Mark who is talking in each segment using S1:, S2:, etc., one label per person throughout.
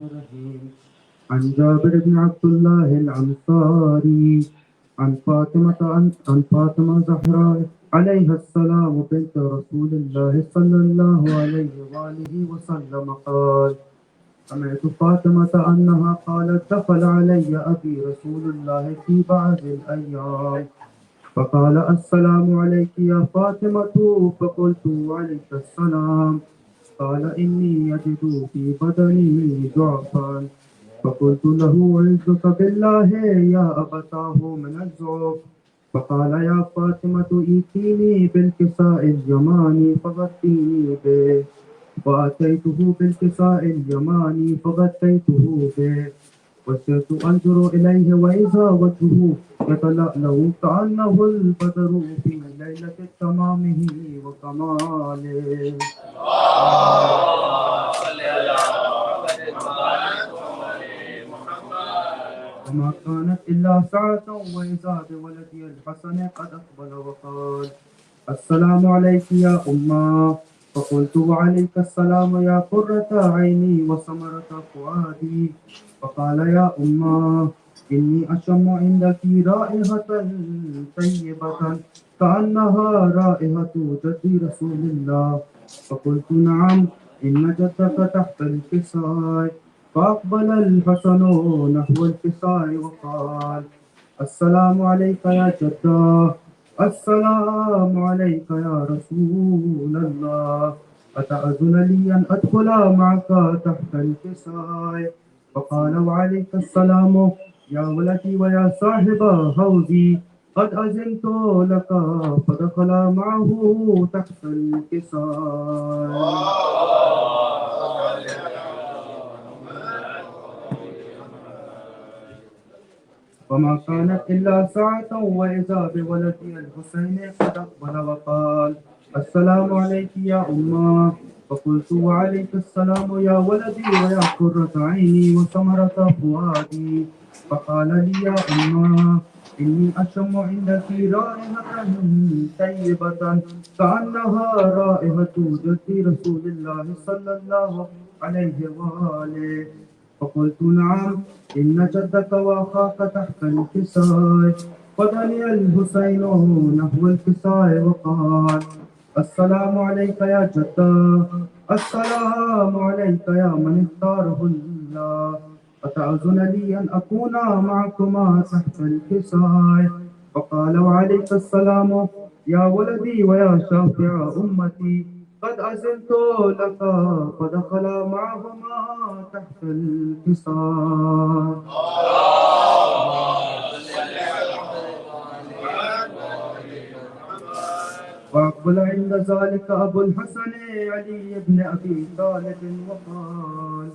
S1: الرحيم عن جابر بن عبد الله الأنصاري عن فاطمة زهراء عليها السلام بنت رسول الله صلى الله عليه وآله وسلم قال سمعت فاطمة أنها قالت دخل علي أبي رسول الله في بعض الأيام فقال السلام عليك يا فاطمة فقلت عليك السلام قال إني أجد في بدني ضعفا فقلت له أعوذك بالله يا أبتاه من الضعف فقال يا فاطمة ائتيني بالكساء اليماني فغطيني به فأتيته بالكساء اليماني فغطيته به وصرت أنظر إليه وإذا وجهه يتلألأ كأنه البدر في ليلة تمامه وكماله. وما كانت إلا ساعة وإذا بولدي الحسن قد أقبل وقال السلام عليك يا أمه فقلت وعليك السلام يا قرة عيني وثمرة فؤادي فقال يا أمه إني أشم عندك رائحة طيبة كأنها رائحة جد رسول الله فقلت نعم إن جدك تحت الكساء فأقبل الحسن نحو الكساء وقال السلام عليك يا جدة السلام عليك يا رسول الله أتأذن لي أن أدخل معك تحت الكساء فقال وعليك السلام يا ولدي ويا صاحب هوزي قد أذنت لك فدخل معه تحت الكساء. وما كانت إلا ساعة وإذا بولدي الحسين قد أقبل وقال السلام عليك يا أمه فقلت وعليك السلام يا ولدي ويا قرة عيني وثمرة فؤادي فقال لي يا أمه إني أشم عندك رائحة طيبة كأنها رائحة جد رسول الله صلى الله عليه وآله فقلت نعم إن جدك وأخاك تحت الكساء فدني الحسين نحو الكساء وقال السلام عليك يا جدة السلام عليك يا من اختاره الله أتأذن لي أن أكون معكما تحت الكساء فقال وعليك السلام يا ولدي ويا شافع أمتي قد أذنت لك فدخل معهما تحت الكساء. وأقبل عند ذلك أبو الحسن علي بن أبي طالب وقال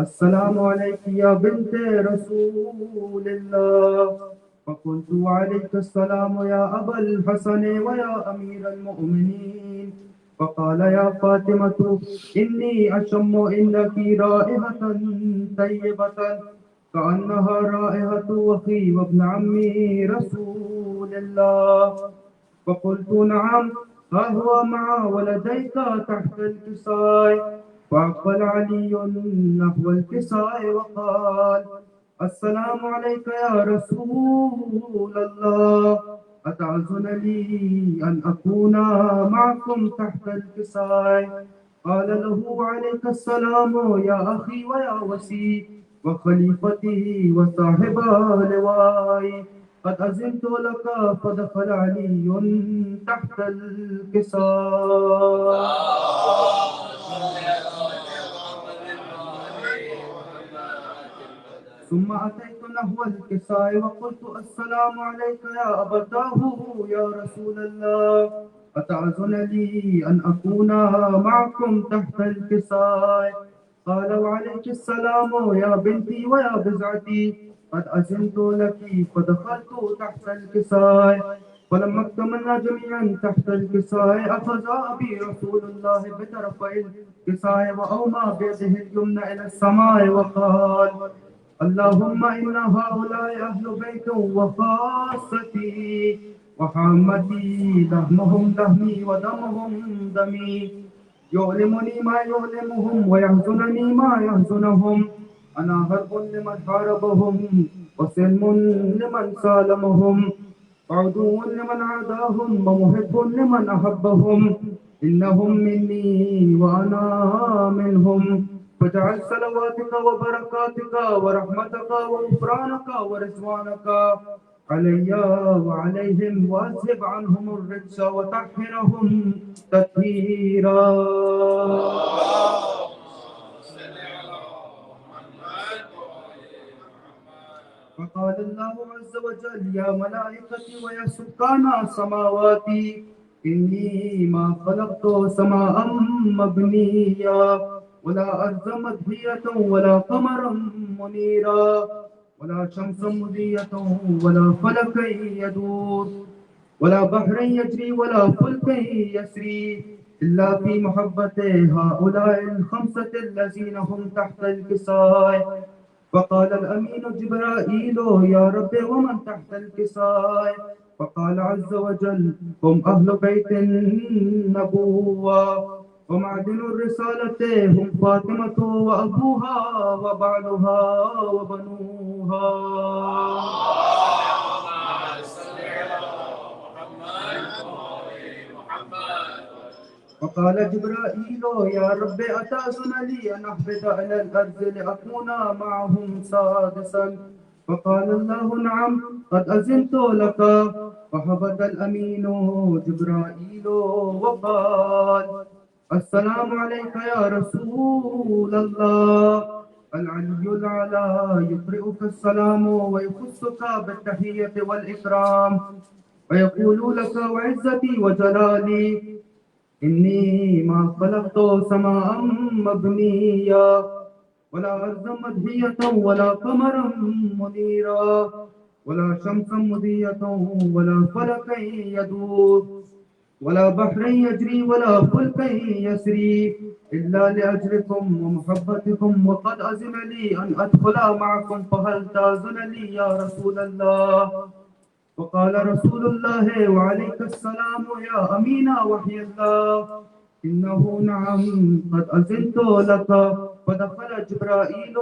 S1: السلام عليك يا بنت رسول الله فقلت وعليك السلام يا أبا الحسن ويا أمير المؤمنين فقال يا فاطمة إني أشم عندك رائحة طيبة كأنها رائحة أخي وابن عمي رسول الله فقلت نعم ها هو مع ولديك تحت الكساء فأقبل علي نحو الكساء وقال السلام عليك يا رسول الله أتأذن لي أن أكون معكم تحت الكساء قال له عليك السلام يا أخي ويا وسي وخليفتي وصاحب لوائي قد أذنت لك فدخل علي تحت الكساء. ثم أتيت نحو الكساء وقلت السلام عليك يا أبتاه يا رسول الله أتأذن لي أن أكون معكم تحت الكساء قال وعليك السلام يا بنتي ويا بزعتي قد أذنت لك فدخلت تحت الكساء فلما اكتملنا جميعا تحت الكساء أخذ أبي رسول الله بطرفي الكساء وأومى بيده اليمنى إلى السماء وقال اللهم إن هؤلاء أهل بيت وخاصتي وحامتي لحمهم لحمي ودمهم دمي يؤلمني ما يؤلمهم ويحزنني ما يحزنهم أنا حرب لمن حاربهم وسلم لمن سالمهم وعدو لمن عاداهم ومحب لمن أحبهم إنهم مني وأنا منهم فاجعل صلواتك وبركاتك ورحمتك وغفرانك ورضوانك علي وعليهم واذهب عنهم الرجس وطهرهم تطهيرا. فقال الله عز وجل يا ملائكتي ويا سكان سماواتي إني ما خلقت سماء مبنيا ولا أرض مدهية ولا قمرا منيرا ولا شمسا مضية ولا فلكا يدور ولا بحر يجري ولا فلك يسري إلا في محبة هؤلاء الخمسة الذين هم تحت الكساء. فقال الأمين جبرائيل يا رب ومن تحت الكساء؟ فقال عز وجل هم أهل بيت النبوة ومعدن الرسالة هم فاطمة وأبوها وبعلها وبنوها. فقال جبرائيل يا رب أتأذن لي أن أهبط إلى الأرض لأكون معهم سادسا؟ فقال الله نعم قد أذنت لك. فهبط الأمين جبرائيل وقال السلام عليك يا رسول الله. العلي الأعلى يقرئك السلام ويخصك بالتحية والإكرام ويقول لك وعزتي وجلالي إني ما خلقت سماء مبنيا ولا أرضا مدهية ولا قمرا منيرا ولا شمسا مضية ولا فلكا يدور ولا بحر يجري ولا فلك يسري إلا لأجلكم ومحبتكم وقد أذن لي أن أدخل معكم فهل تأذن لي يا رسول الله؟ وقال رسول الله وعليك السلام يا أمين وحي الله إنه نعم قد أذنت لك. فدخل جبرائيل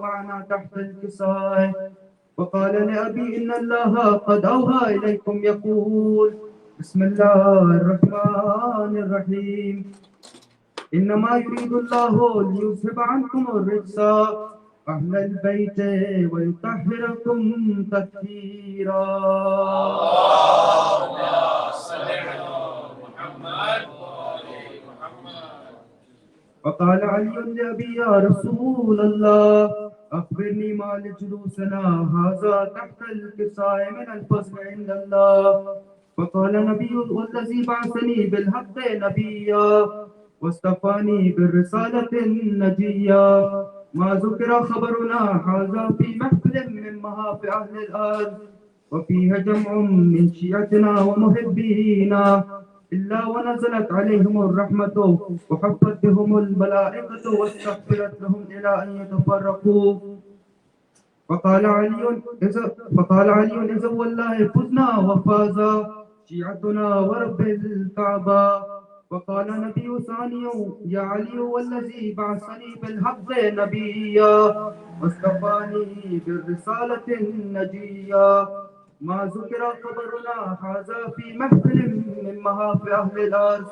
S1: معنا تحت الكساء وقال لأبي إن الله قد أوحى إليكم يقول بسم الله الرحمن الرحيم إنما يريد الله ليذهب عنكم الرجس أهل البيت ويطهركم تطهيرا. وقال علي لأبي يا رسول الله أخبرني ما لجلوسنا هذا تحت الكساء من الفضل عند الله. فقال نبي والذي بعثني بالحق نبيا واصطفاني بالرسالة النجية ما ذكر خبرنا هذا في محفل من محافل أهل الأرض وفيها جمع من شيعتنا ومحبينا إلا ونزلت عليهم الرحمة وحفت بهم الملائكة واستغفرت لهم إلى أن يتفرقوا. فقال علي إذا والله فزنا وفازا شيعتنا ورب الكعبة. وقال نبي ثاني يا علي والذي بعثني بالحق نبيا واصطفاني بالرسالة النجية ما ذكر خبرنا هذا في محفل من محافل أهل الأرض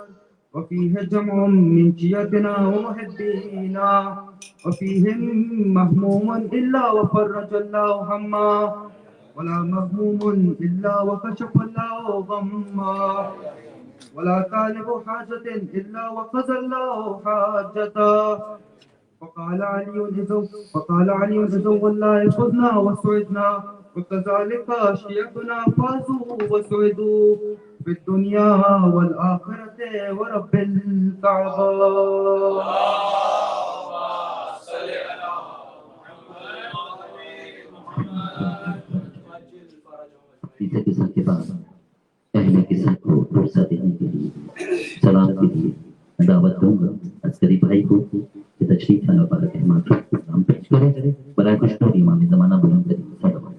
S1: وفيه جمع من شيعتنا ومحبينا وفيهم مهموم إلا وفرج الله هما ولا مهموم إلا وكشف الله غما ولا طالب حاجة إلا وقضى الله حاجته. فقال علي إذا والله فزنا وسعدنا وكذلك شيعتنا فازوا وسعدوا في الدنيا والآخرة ورب الكعبة.
S2: قصہ کے بعد اہل قصہ کو بھروسہ دینے کے لیے سلام کے لیے دعوت دوں گا عسکری بھائی کو کہ تشریف لانے والا احمد نام پیش کرے برائے خوشنود امام زمانہ بلند کریم صلی اللہ علیہ وسلم.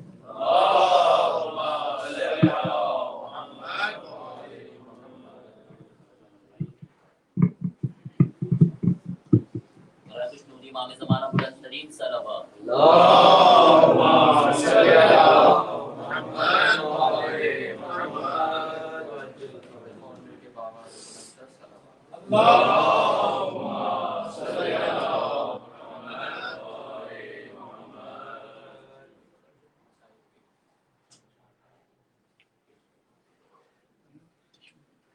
S2: امام زمانہ بلند ترین صلوات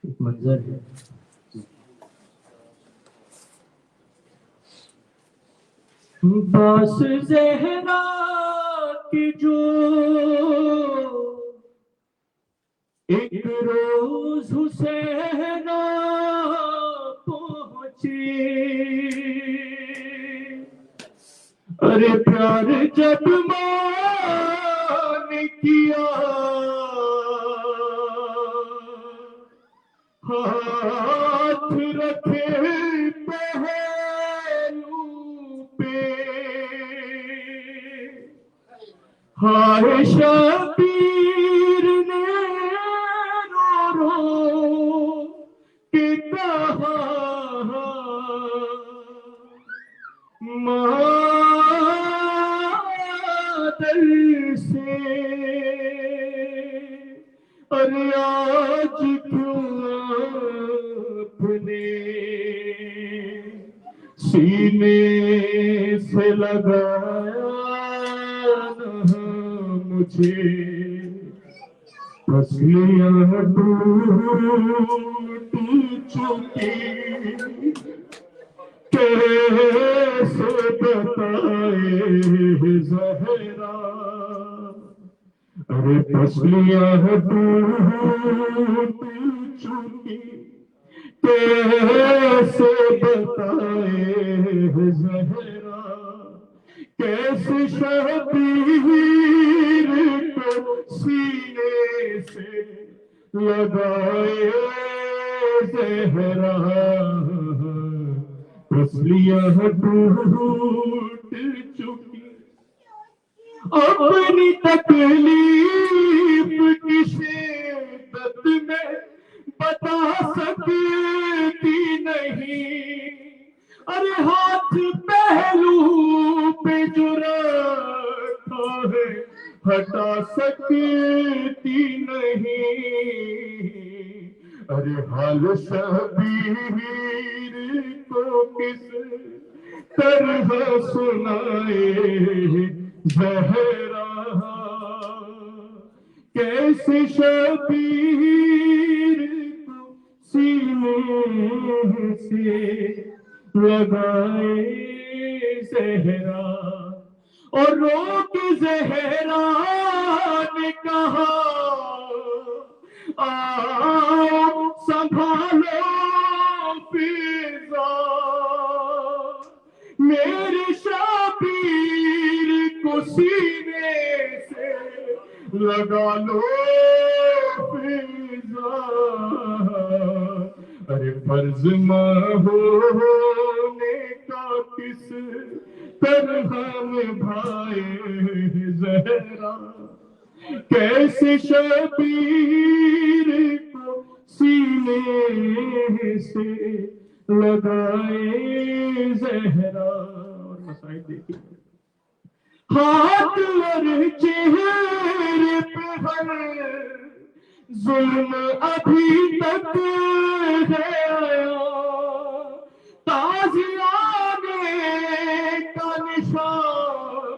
S3: ایک منظر ہے باس زہرا کی جو ایک روز حسین پہنچی، ارے پیار جب ماں نے کیا ہاتھ رکھے پہلو پہ، ہائے شبیر نے رو رو کے کہا مادر سے، ارے آج کیوں اپنے سینے سے لگایا نہ مجھے، پسلیاں ٹوٹی چکی کیسے بتائے زہرا، ارے پسلیاں ٹوٹی چکی کیسے بتائے زہرا، کیسے شبیر کو سینے سے لگائے زہرا، پسلیاں ٹوٹ چکی، اپنی تکلیف کی شدت میں بتا سکتی نہیں، ارے ہاتھ پہلو پہ جو رکھا ہے ہٹا سکتی نہیں، ارے حال شبیر کو کس طرح سنائے زہرا، کیسے شبیر کو سینے سے لگائے زہرا، اور رو کے زہرا نے کہا آؤ سنبھالو فضا، میرے شبیر کو سینے سے لگا لو فضا، ارے فرض ماں ہونے کا کس طرح نبھائے زہرا، کیسے شبیر کو سینے سے لگائے زہرا، اور مسائل دیکھیے، ہاتھ اور چہرے پہ ہر ظلم ابھی تک ہے آیا، تازیانے کا نشان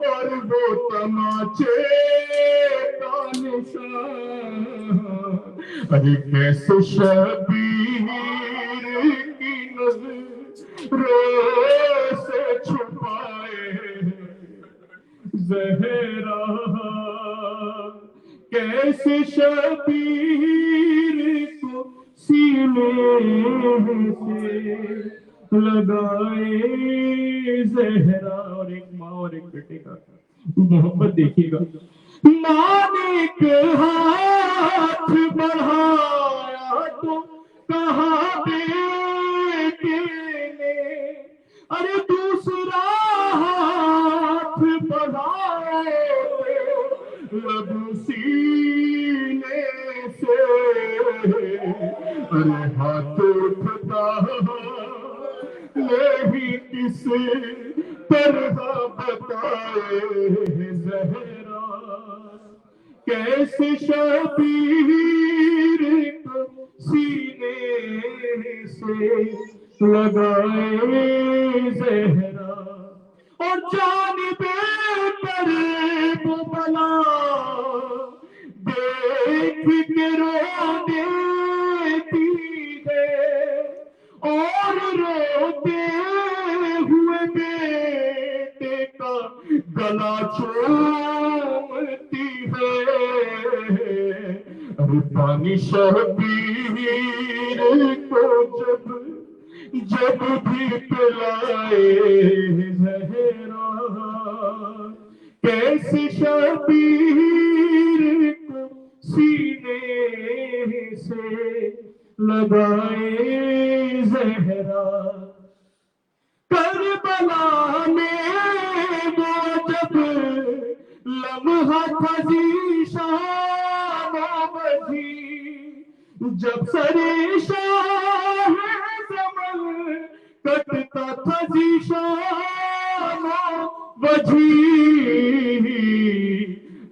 S3: اور وہ تماچے کا نشان، ارے کیسے شبیر کی نظروں سے چھپائے زہرا، کیسے شبیر کو سینے سے لگائے زہرا، اور ایک ماں اور ایک بیٹے کا محبت دیکھیے گا، ماں نے ایک ہاتھ بڑھایا تو کہا بیٹے نے، ارے دوسرا ہاتھ بڑھائے لب سینے سے، ارے ہاتھ اٹھتا نہیں کس طرح بتائے زہرا کیسے شبیر کو سینے سے لگائے زہرا اور جانب پر وہ بلا دیکھ کے رو دیتی ہے اور روتے ہوئے بیٹے کا گلا چومتی ہے ارے پانی شبیر کو جب بھی پلائے زہرا کیسے شبیر کو سینے سے لگائے زہرا کربلا میں وہ جب لمحہ تھا ذیشان و بجھی جب سرے شاہ زمن کٹتا تھا ذیشان و بجھی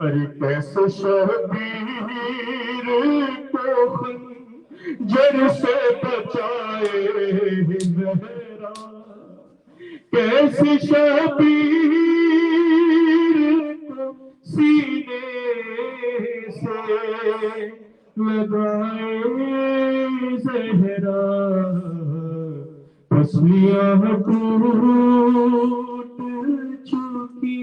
S3: ارے کیسے شبیر کو خنجر سے بچائے زہرا کیسے شبیر کو سینے سے لگائے زہرا پسلیاں ٹوٹ چکی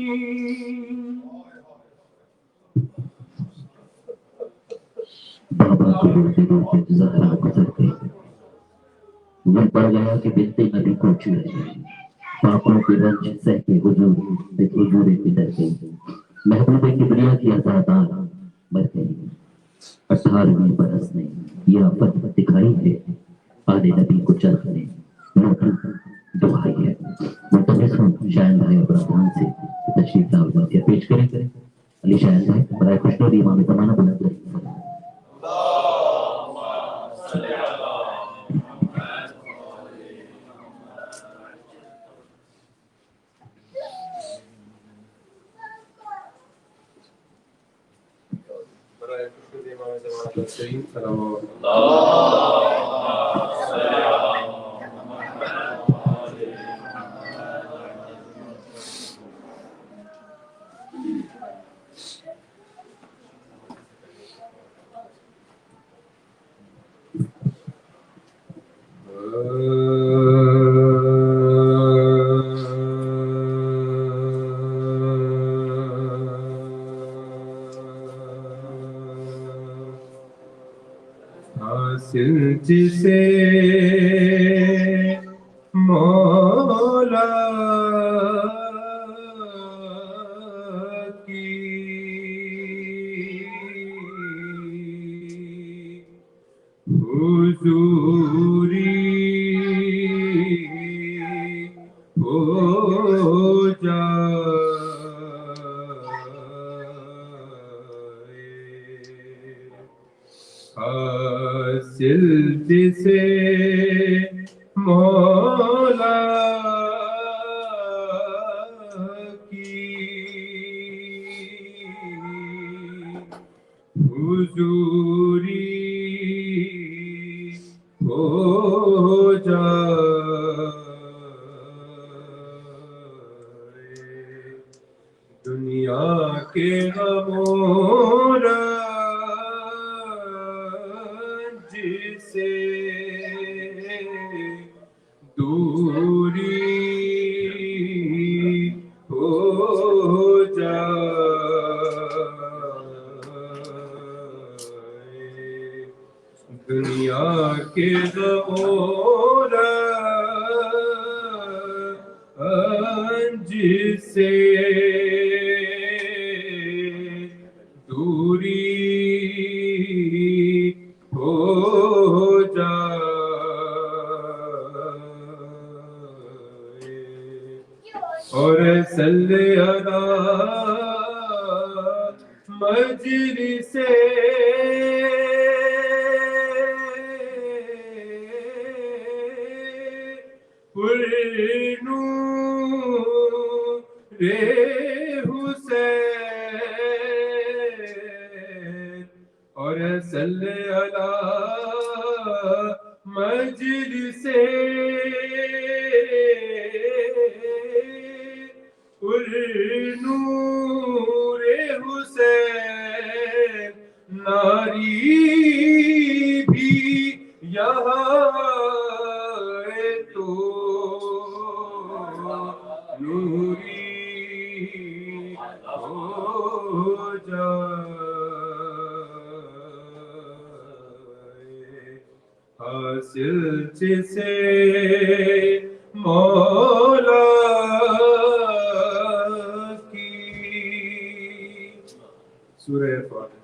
S2: بابا کو روتے روتے زہرا گزر گئی دل پڑ گیا کہ بنتے نبی کو چڑھ گئی پاپوں کے رنج سہ کے حضور پدر گئی محبوب کبریا کی عزادار مر گئی 18ویں برس میں یہ آفت دکھائی ہے آل نبی کو چرخ نے موٹی دبائی ہے ملتمس ہوں شاہن بھائی ابراہیم سے تشریف لاؤ واقعہ پیش کریں علی شاہن بھائی برائے خوشنودی امام زمانہ بلند رہی
S4: جسے مولا کی حضوری ہو جائے حاصل جسے مولا کی حضوری ہو جائے دنیا کے غموں جسے دوری ہو جائے دنیا کے غموں جسے دوری ہو جائے اور صلی اللہ مجلس پر نور رے حسین اور صلی علی مجلس نور حسین ناری بھی یہاں ہے تو نوری ہو جائے حاصل جسے مولا کی سورہ فاتحہ.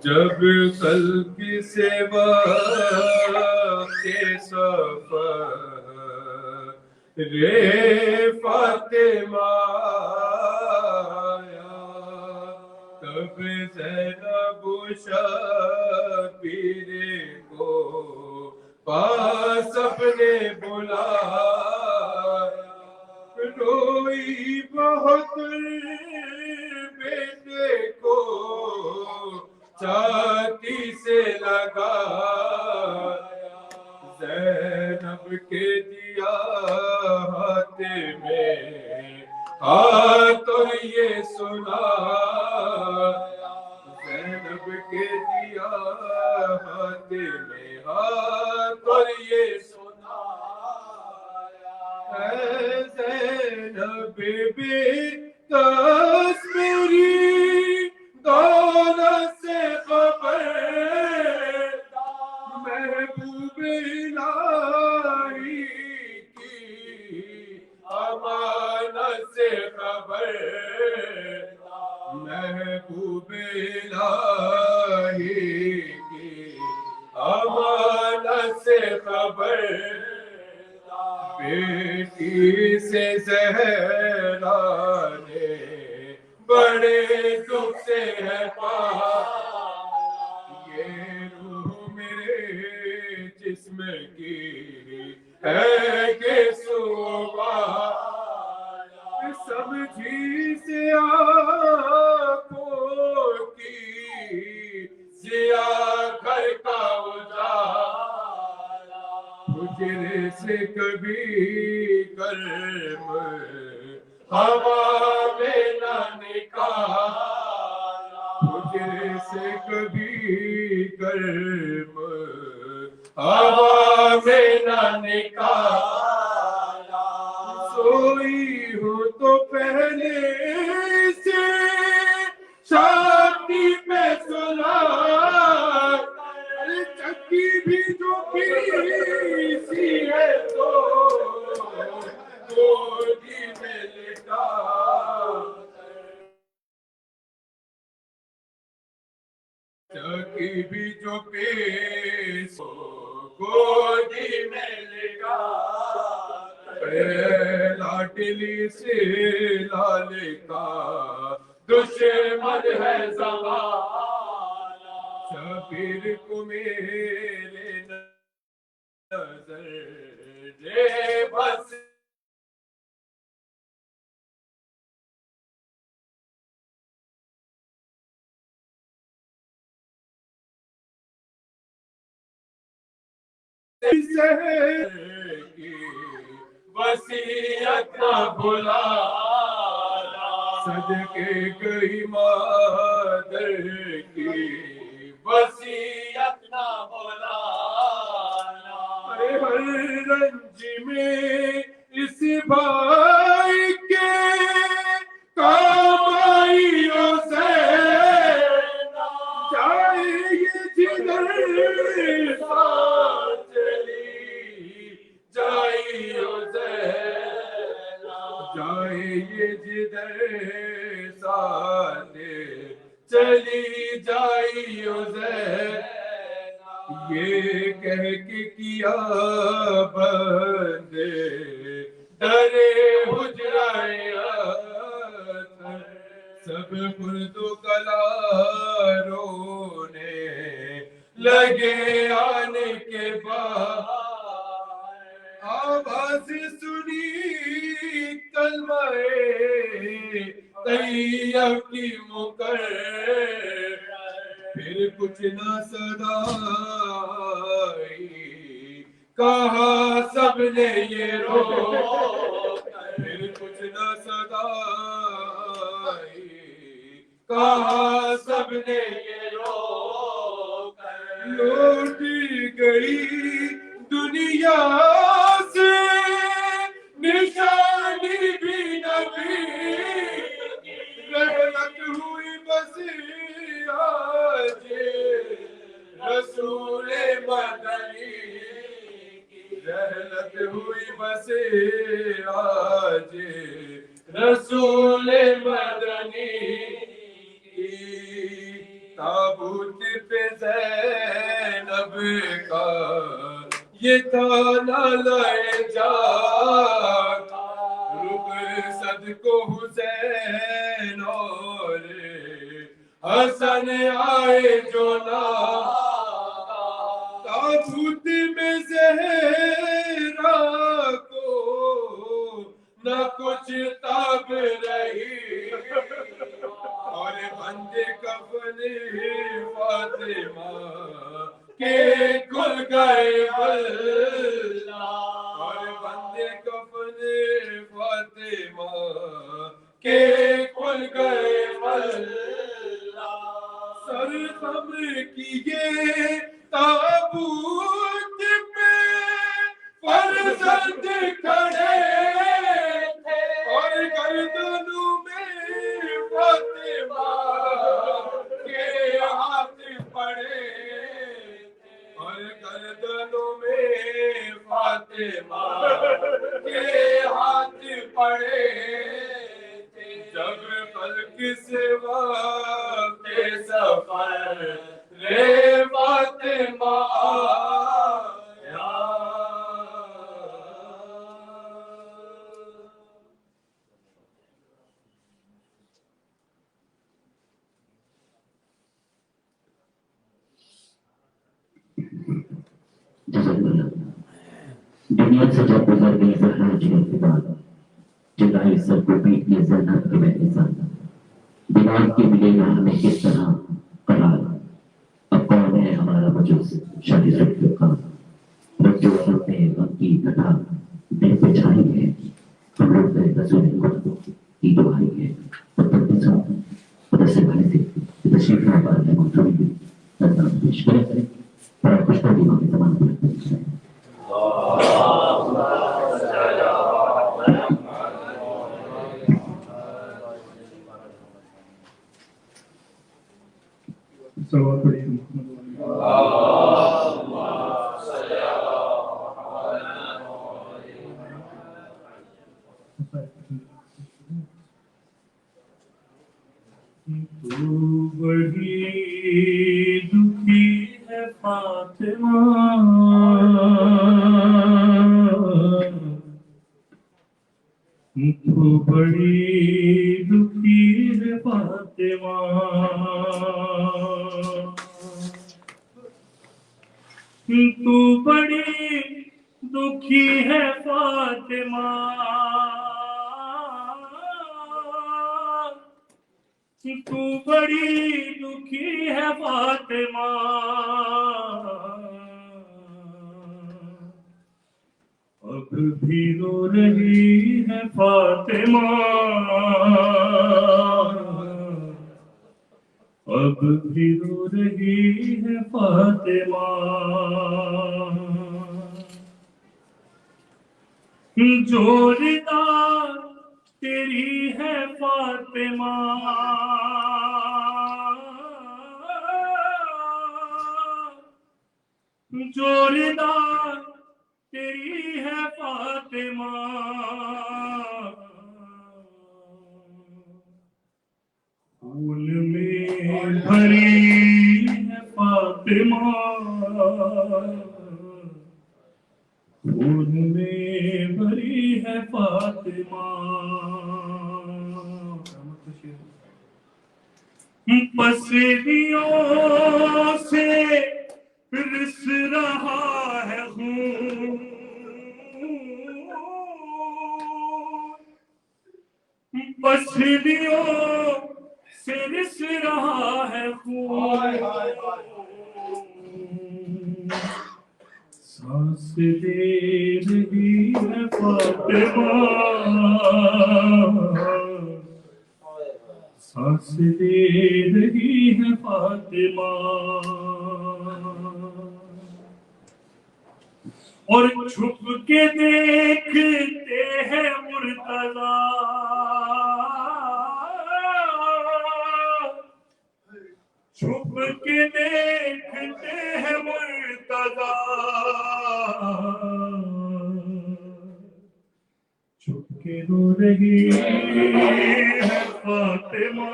S4: جب خلق سوا کے سفر رے فاطمہ آیا تب زینب شبیر کو پاس اپنے بلایا روئی بہت بیٹے کو چھاتی سے لگا زینب کے دیا ہاتھ میں ہاتھ اور یہ سنا زینب کے دیا ہاتھ میں ہاتھ اور یہ سنا اے زینب بی تصویری دولت سے خبر محبوب الہی کی امانت سے خبر محبوب الہی کی امانت سے خبر بیٹی سے زہرا نے بڑے دکھ سے ہے یہ روح میرے جسم کی ہے کہ صبح سمجھی سے آنکھوں کی سیاہ گھر کا اجالا حجرے سے کبھی گرم ہوا میں نہ نکالا حجرے سے کبھی گرم ہوا میں نہ نکالا سوئی ہوں تو پہلے سے چھاتی پہ سلا چکی بھی جو پیسی ہے تو گودی میں لٹا چکی بھی جو پیسو گودی میں لٹا لاڈلی سے لال کا دشمن ہے زمانہ شبیر کو میرے نظر دے بس وصیت نہ بھلانا صدقے گئی مادر کی وصیت نہ بھلانا ہر رنج میں اس بھائی کے کام آئیوں سے جائے یہ جگر ساتھ چلی جائے جائے یہ جدھر ساتھ چلی جائی زینب یہ کہہ کے کیا بندے درے حجرہ سب خلد و کلا رونے لگے آنے کے بعد آواز سنی کلمہ طیب کی مقرر پھر کچھ نہ صدا آئی کہا سب نے یہ رو پھر کچھ نہ صدا آئی کہا سب نے یہ رو لوٹی گئی دنیا سے نشانی بھی نبی رحلت ہوئی بس آج رسول مدنی رحلت ہوئی بس آج رسول مدنی تابوت پہ زینب کا یہ تھا نالائے جا رخصت کو حسین اور حسن آئے جو نا تابوت میں زہرا کو نہ کچھ تاب رہی اور بندے کفن فاطمہ کے کھل گئے اور بندے کفن فاطمہ کے کھل گئے سر خمر کیے تابوت پہ فرزند کھڑے اور گردنوں میں فاطمہ کے ہاتھ پڑے اور گردنوں میں فاطمہ کے ہاتھ پڑے جب فلک سے کے سفر رے فاطمہ
S2: دنیا سے جب گزر گئی زہرا جیل کے بعد جگائی سب کو پیٹنے زینب کے بیٹے ساتھ دیوار کی ملے گا ہمیں کس طرح قرار اب کون ہے ہمارا مجوس شادی رکھتے کا رجو کرتے غم کی گھٹا دل پہ چھائی ہے ہم لوگ پہ رسول کی دعائی ہے پتھر کے ساتھ پتھر سے بھائی سے تشریف نہ پا رہے محترم بھی نظر پیش کرے بڑا خوش کر دیوا کے تمام کو رکھتے ہیں
S3: صلوات پڑھیے محمد تو بڑی دکھی ہے فاطمہ تو بڑی دکھی ہے فاطمہ تو بڑی دکھی ہے فاطمہ تو بڑی دکھی ہے فاطمہ اب بھی رو رہی ہے فاطمہ اب بھی رو رہی ہے فاطمہ جوردار تیری ہے فاطمہ جوردار تیری ہے فاطمہ بھری ہے فاطمہ خون میں بھری ہے فاطمہ پسلیوں سے رس رہا ہے خون پسلیوں سے رس رہا ہے خون سانس دے رہی ہے فاطمہ سانس دے رہی ہے فاطمہ اور چھپ کے دیکھتے ہیں مرتضیٰ چھپ کے دیکھتے ہیں مرتضیٰ چھپ کے رو رہی ہے فاطمہ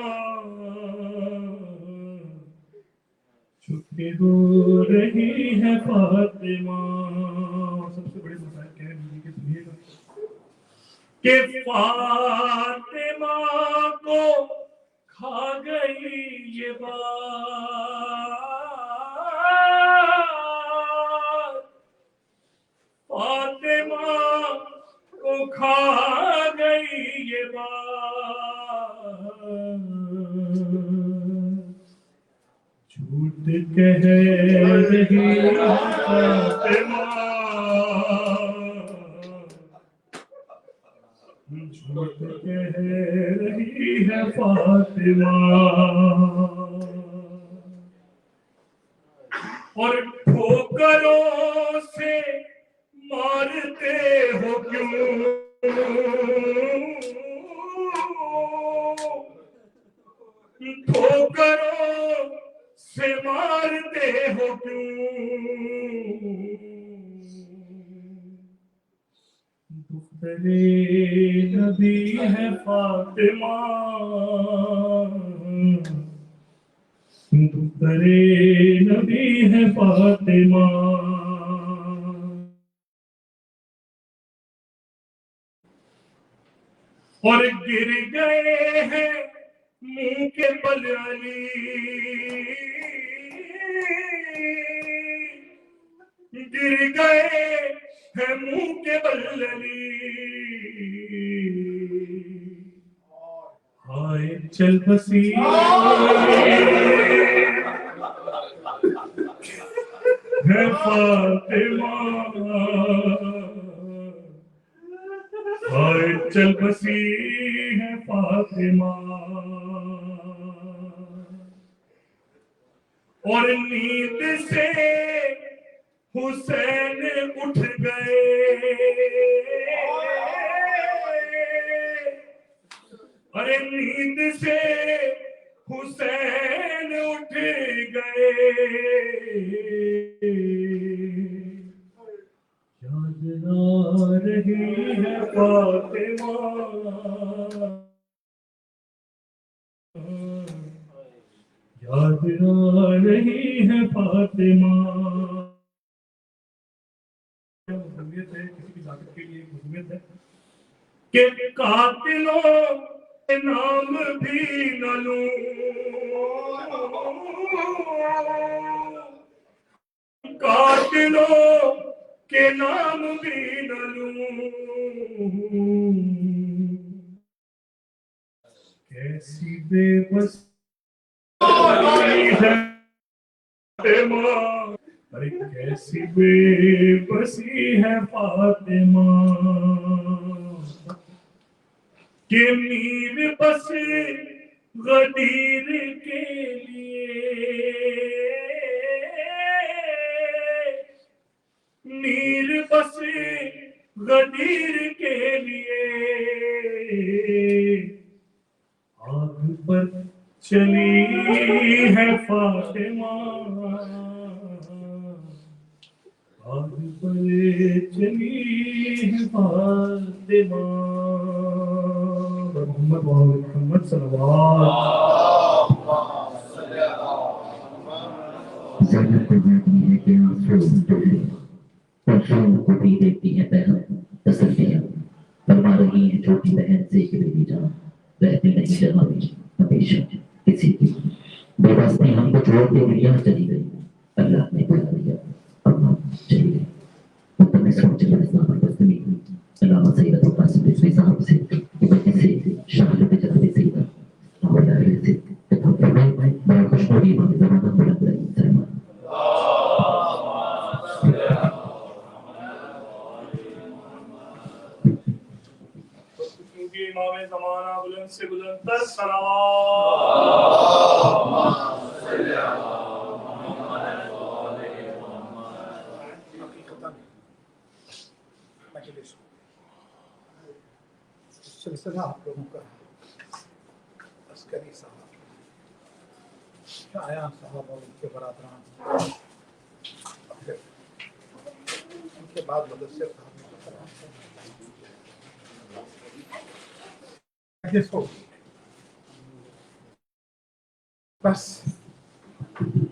S3: چھپ کے رو رہی ہے فاطمہ سب سے بڑے مسائل کہہ رہی کہ سنیے گا کہ فاطمہ کو کھا گئی یہ بات فاطمہ کو کھا گئی یہ بات جھوٹ کہہ رہی فاطمہ جھوٹ کہہ رہی ہے فاطمہ اور ٹھوکروں سے مارتے ہو کیوں ٹھوکروں سے مارتے ہو کیوں دختر نبی ہے فاطمہ دختر نبی ہے فاطمہ اور گر گئے ہیں منہ کے بل علی گر گئے ہیں منہ کے بل علی ہائے چل بسی ہے فاطمہ ہائے چل بسی ہے فاطمہ اور نیند سے حسین اٹھ گئے ارے نیند سے حسین اٹھ گئے یاد آ رہی ہے فاطمہ یاد آ رہی ہے فاطمہ مصومیت ہے کسی کی طاقت کے لیے مصومیت ہے کہ قاتلوں کے نام بھی نہ لوں قاتلوں کے نام بھی نہ لوں کیسی بے بس ارے کیسی بے بسی ہے فاطمہ کہ میر بس غدیر کے لیے میر بس غدیر کے لیے آگ پر چلی ہے فاطمہ آگ پر چلی ہے فاطمہ محمد صلوات
S2: زینب فرماتی ہے کہ آنسو دل پرسوں کو بھی دیکھتی ہیں بہن تسلیاں فرما رہی ہیں چھوٹی بہن سے کہ میری جان رہتے نہیں جہاں بھی ہمیشہ کسی کی بے واسطی ہم کو چھوڑ کے دنیا چلی گئی اللہ نے بلا دیا اب ہم چلی گئی مطلب سوچ علامہ سید ابو قاسم رضوی صاحب سے وجہ سے شہادت جناب سیدہ مولانا سے بڑا خوشنودی امام زمانہ مولانا سلمان
S3: کیونکہ امام زمانہ بلند سے بلند تر صلوات
S5: سلسلہ آپ لوگوں کا عسکری صاحب شایان صاحب اور ان کے برادران پھر ان کے بعد مدثر صاحب جس کو بس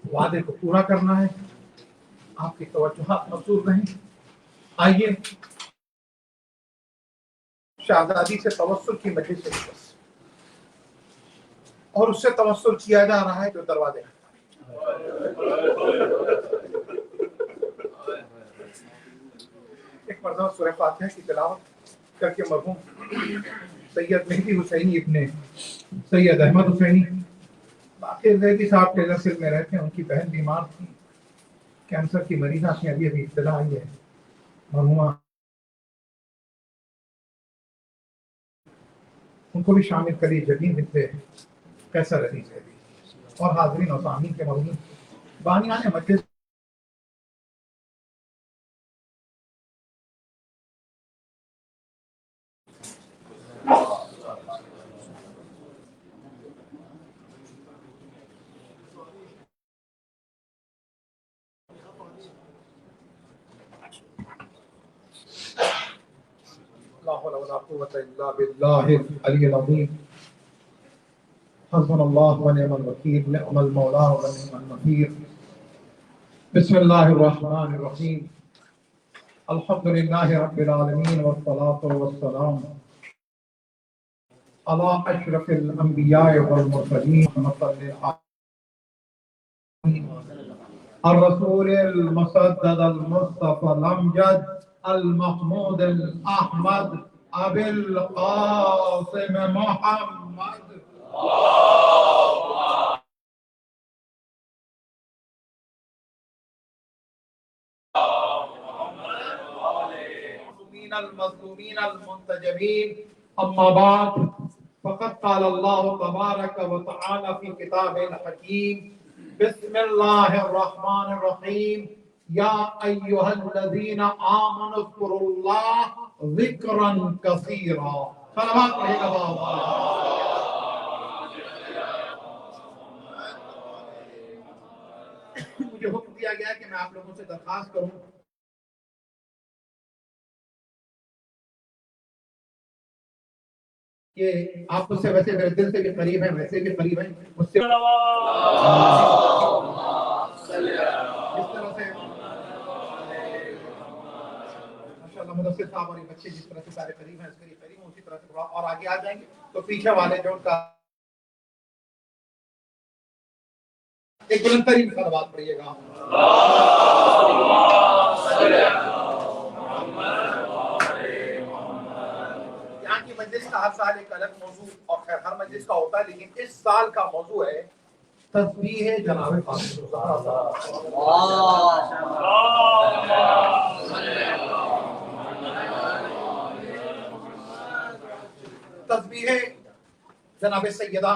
S5: وعدے کو پورا کرنا ہے آپ کی توجہات مبذول رہیں آئیے شہزادی سے توسل کی مجلس سے بس اور اس سے توسل کیا جا رہا ہے جو دروازے ایک مرتبہ سورہ فاتحہ کی تلاوت کر کے مرحوم سید مہدی حسینی ابن سید احمد حسینی باقی زیدی صاحب کے نسل میں رہتے ہیں ان کی بہن بیمار تھی کینسر کی مریضہ تھی ابھی ابتلا آئی ہے مرحومہ ان کو بھی شامل کری جبین بنت قیصر علی زیدی اور حاضرین و سامعین کے مرحوم بانیان مجلس لا حول ولا قوة إلا بالله العلي العظيم حسبنا الله ونعم الوكيل نعم المولى ونعم النصير بسم الله الرحمن الرحيم الحمد لله رب العالمين والصلاة والسلام على أشرف الأنبياء والمرسلين رحمة للعالمين الرسول المسدد المصطفى الأمجد المحمود الأحمد أبي القاسم محمد المظلومين المنتجبين أما بعد فقد قال الله تبارك وتعالى في كتابه الحكيم بسم الله الرحمن الرحيم يا أيها الذين آمنوا اذكروا الله ذكرا كثيرا صلوات عليك مجھے حکم دیا گیا کہ میں آپ لوگوں سے درخواست کروں کہ آپ مجھ سے ویسے میرے دل سے بھی قریب ہیں ویسے بھی قریب ہیں مجھ سے جس طرح سے ماشاءاللہ مدثر صاحب اور یہ بچے جس طرح سے سارے قریب ہیں اس قریب ہیں اسی طرح سے تھوڑا اور آگے آ جائیں گے تو پیچھے والے جو ان کا ایک بلند ترین صلوات پڑھیے گا یہاں کی مجلس کا ہر سال ایک الگ موضوع اور خیر ہر مجلس کا ہوتا ہے لیکن اس سال کا موضوع ہے تسبیح جناب فاطمہ تسبیح جناب سیدہ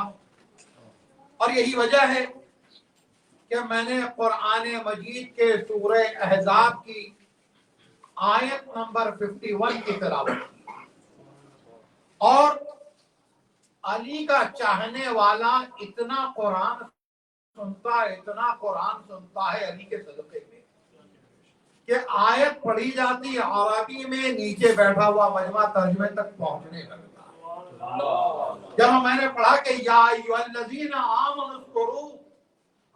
S5: اور یہی وجہ ہے کہ میں نے قرآن مجید کے سورہ احزاب کی آیت نمبر 51 کی تلاوت کی اور علی کا چاہنے والا اتنا قرآن سنتا ہے علی کے صدقے میں کہ آیت پڑھی جاتی عربی میں نیچے بیٹھا ہوا مجمع ترجمے تک پہنچنے لگتا جب میں نے پڑھا کہ یا ایھا الذین آمنوا اذکروا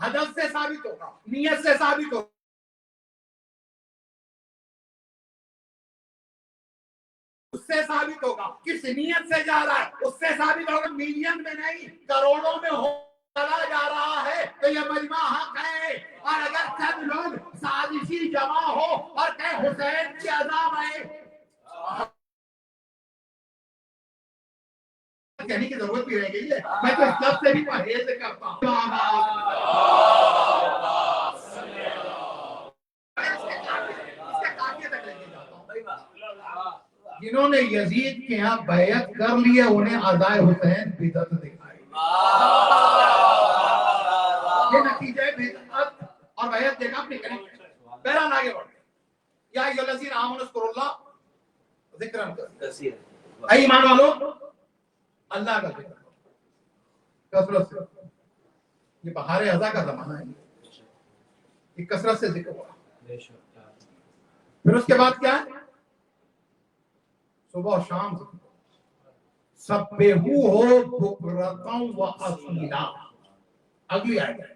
S5: حدث سے ثابت ہوگا, نیت سے ثابت ہوگا. اس سے ثابت ہوگا, کس نیت سے جا رہا ہے اس سے ثابت ہوگا. ملین میں نہیں, کروڑوں میں ہو چلا جا رہا ہے تو یہ مجمع حق ہے. اور اگر سب لوگ سازشی جمع ہو اور کہ حسین کی عذاب ہے, کہنے کی ضرورت بھی رہ گئی ہے. میں تو اس لفظ سے بھی پرہیز کرتا ہوں. جنہوں نے یزید کے ہاں بیعت کر لی ہے انہیں عزائے حسین بدعت دکھائی. یہ نتیجہ ہے بدعت اور بیعت دیکھا اپنے قریب. بہرحال آگے بڑھتے ہیں. یا ایھا الذین آمنوا اذکروا اللہ ذکرا کثیرا. اے ایمان والو, اللہ کا ذکر کثرت سے. یہ بہار ازا کا زمانہ ہے, یہ کثرت سے ذکر ہوا. پھر اس کے بعد کیا ہے؟ صبح و شام سبحوہ بکرۃ و اصیلا. اگلی آیت ہے.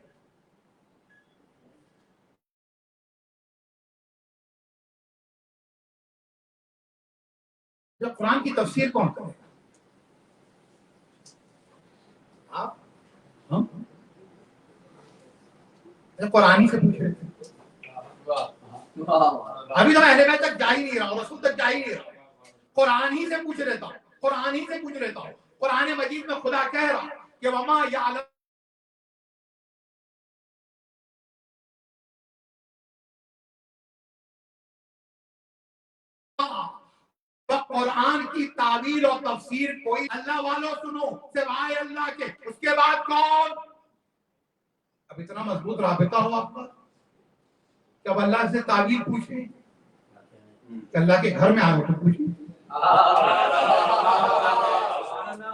S5: جب قرآن کی تفسیر کون کرے گا؟ آپ ہم قرآن ہی سے پوچھ رہے تھے. ابھی تو اہل بیت تک جا ہی نہیں رہا, رسول تک جا ہی نہیں رہا. قرآن ہی سے پوچھ لیتا ہوں, قرآن ہی سے پوچھ لیتا ہوں. قرآن مجید میں خدا کہہ رہا کہ وما یعلم قرآن کی تعویل اور تفسیر کوئی اللہ والوں سنو سوائے اللہ کے. اس کے بعد کون؟ اب اتنا مضبوط رابطہ ہو آپ کا کہ اب اللہ سے تعویل پوچھیں کہ اللہ کے گھر میں آئے تو پوچھیں,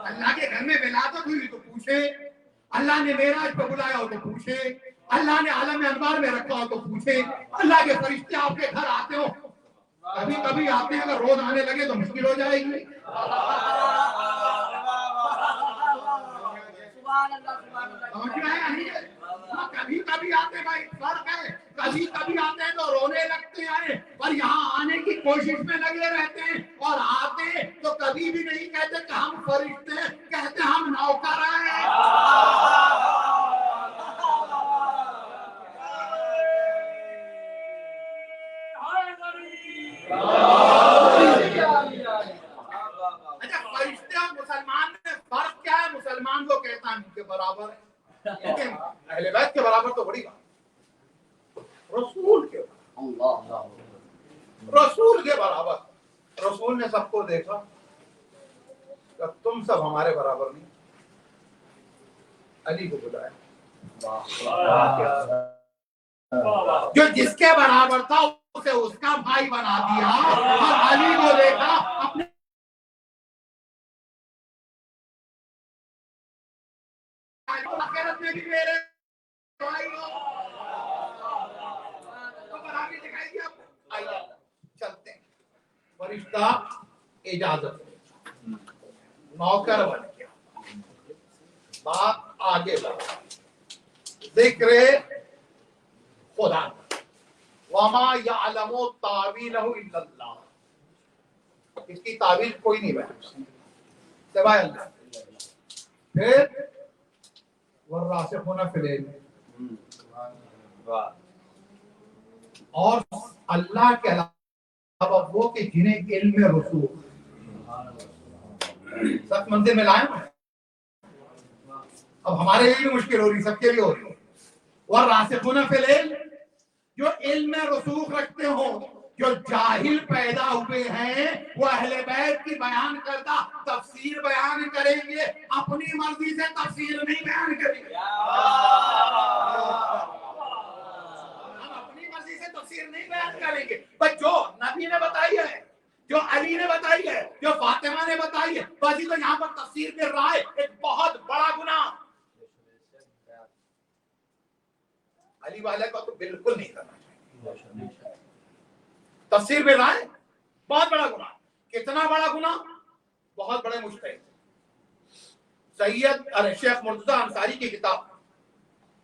S5: اللہ کے گھر میں ولادت ہوئی تو پوچھے, اللہ نے معراج پہ بلایا ہو تو پوچھے, اللہ نے عالم انوار میں رکھا ہو تو پوچھے, اللہ کے فرشتے آپ کے گھر آتے ہو. کبھی کبھی آتے ہیں, اگر روز آنے لگے تو مشکل ہو جائے گی. کبھی کبھی آتے بھائی, فرق ہے. کبھی کبھی آتے ہیں تو رونے لگتے ہیں, پر یہاں آنے کی کوشش میں لگے رہتے ہیں. اور آتے تو کبھی بھی نہیں کہتے کہ ہم فرشتے ہیں, کہتے ہم نوکر ہیں. اچھا, فرشتے اور مسلمان میں فرق کیا ہے؟ مسلمان کو کہتا ہے ان کے برابر ہے, لیکن اہل بیت کے برابر تو بڑی بات. رسول کے رسول کے برابر. رسول نے سب کو دیکھا کہ تم سب ہمارے برابر نہیں. علی کو بلایا, جو جس کے برابر تھا اسے اس کا بھائی بنا دیا, اور علی کو دیکھا اپنے آخرت میں بھی میرے بھائی ہو. تو برابری دکھائی دی آپ کو. آئیے چلتے ہیں. فرشتہ اجازت نوکر بن گیا. بات آگے بڑھا. ذکر خدا وما یعلم تاویلہ الا اللہ. اس کی تعویل کوئی نہیں بیان سوائے اللہ. پھر والراسخون فی العلم, اور اللہ کے علاوہ وہ کہ جنہیں علم رسوخ سخت منزل میں لائے. اب ہمارے لیے بھی مشکل ہو رہی, سب کے لیے ہو رہی. والراسخون فی العلم, جو علم رسوخ رکھتے ہوں, جو جاہل پیدا ہوئے ہیں وہ اہل بیت کی بیان کردہ تفسیر بیان کریں گے, اپنی مرضی سے تفسیر نہیں بیان کریں گے. ہم اپنی مرضی سے تفسیر نہیں بیان کریں گے, بس جو نبی نے بتائی ہے, جو علی نے بتائی ہے, جو فاطمہ نے بتائی ہے, بس تو یہاں پر تفسیر کے رائے ایک بہت بڑا گناہ. علی والے کو تو بالکل نہیں کرنا چاہیے. تفسیر میں رائے بہت بڑا گناہ. کتنا بڑا گناہ؟ بہت بڑے مجتہد سید شیخ مرتضی انصاری کی کتاب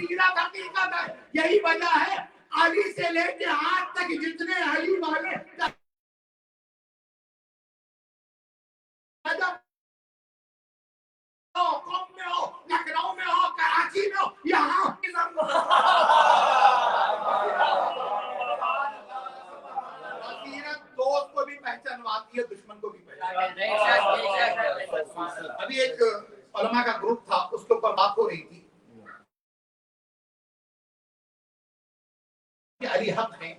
S5: سیرت حقیقت ہے. یہی وجہ ہے علی سے لے کے آج تک جتنے علی والے قوم میں ہو, لکھنؤ میں ہو, کراچی میں ہو, یہاں سیرت دوست کو بھی پہچانواتی ہے, دشمن کو بھی پہچانواتی ہے. ابھی ایک علماء کا گروپ تھا, اس کے اوپر بات ہو رہی تھی کہ علی حق ہیں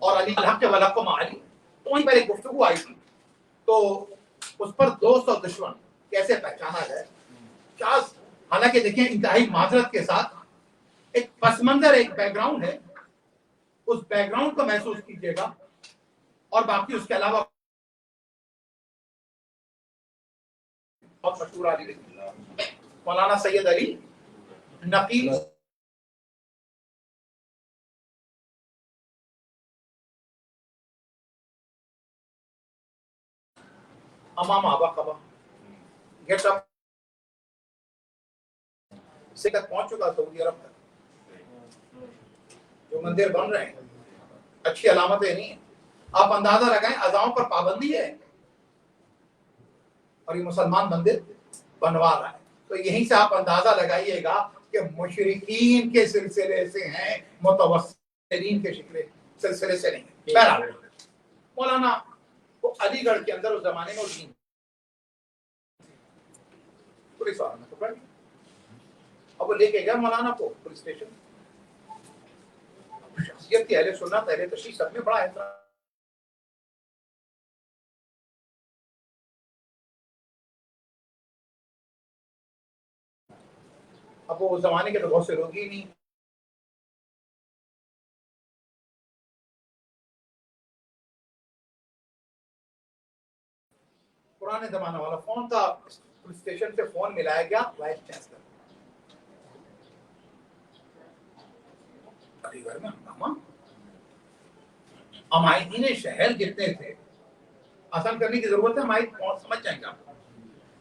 S5: اور علی الحق کے ولق و معالی, تو وہیں پر ایک گفتگو آئی تھی. تو اس پر دوست اور دشمن کیسے پہچانا جائے. حالانکہ دیکھیں انتہائی معذرت کے ساتھ ایک پس منظر, ایک بیک گراؤنڈ ہے, اس بیک گراؤنڈ کو محسوس کیجیے گا, اور باقی اس کے علاوہ بہت مشہور عالم مولانا سید علی نقی امام آبا قبا گیٹ اپ سے تک پہنچ چکا سعودی عرب تک. جو مندر بن رہے ہیں اچھی علامتیں نہیں ہیں. آپ اندازہ لگائیں اذاؤں پر پابندی ہے اور یہ مسلمان مندر بنوا رہا ہے. تو یہیں سے آپ اندازہ لگائیے گا کہ مشرکین کے سلسلے سے ہیں, متوسلین کے سلسلے سے نہیں. بہرحال مولانا کو علی گڑھ کے اندر اس زمانے میں دین پولیس والوں نے پکڑ لیا. اب وہ لے کے گیا مولانا کو پولیس اسٹیشن. شخصیت کی اہل سنت اہل تشیع سب میں بڑا احترام. اب وہ زمانے کے تو بہت سے لوگ ہی نہیں. پرانے زمانہ والا فون تھا, پولیس اسٹیشن سے فون ملایا گیا وائس چانسلر علی گڑھ میں ہنگامہ. امائدین شہر جتنے تھے, آسان کرنے کی ضرورت ہے, امائد سمجھ جائیں گے آپ.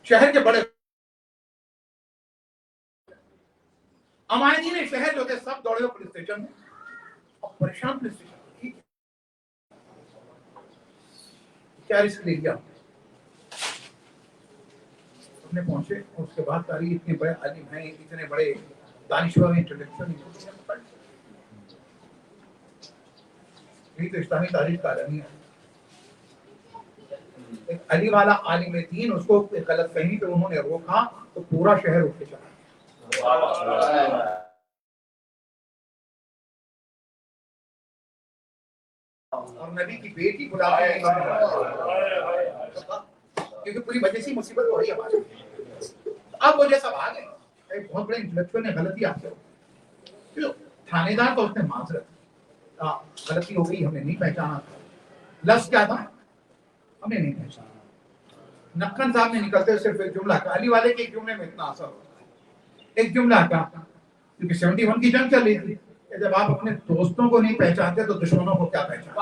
S5: شہر کے بڑے امائدین شہر جو تھے سب دوڑے پولیس اسٹیشن میں, اور پریشان پولیس اسٹیشن. ٹھیک ہے, کیا رسک لے لیا ہم نے پہنچے. اس کے بعد تاریخ اتنے بڑے عالم ہیں, اتنے بڑے دانشور انٹلیکچوئل, یہی تو اسلامی تاریخ کا عالمی ہے. ایک علی والا عالم دین, اس کو غلط فہمی پہ انہوں نے روکا تو پورا شہر اٹھ کے چلا. اور نبی کی بیٹی بلاتے ہیں کیونکہ پوری وجہ سے مصیبت ہو رہی ہے ہمارے. اب وہ جیسا آ گئے, ایک بہت بڑے انٹلیکچوئل نے غلطی آپ سے تھانے دار تو اس نے معذرت, غلطی ہو گئی, ہم نے نہیں پہچانا تھا. لفظ کیا تھا ہم نے نہیں پہچانا. نقن صاحب نے نکلتے صرف ایک جملہ کا, علی والے کے ایک جملے میں اتنا اثر ہوتا ہے. ایک جملہ کا, کیونکہ 71 کی جنگ چل رہی تھی, کہ جب آپ اپنے دوستوں کو نہیں پہچانتے تو دشمنوں کو کیا پہچانتے.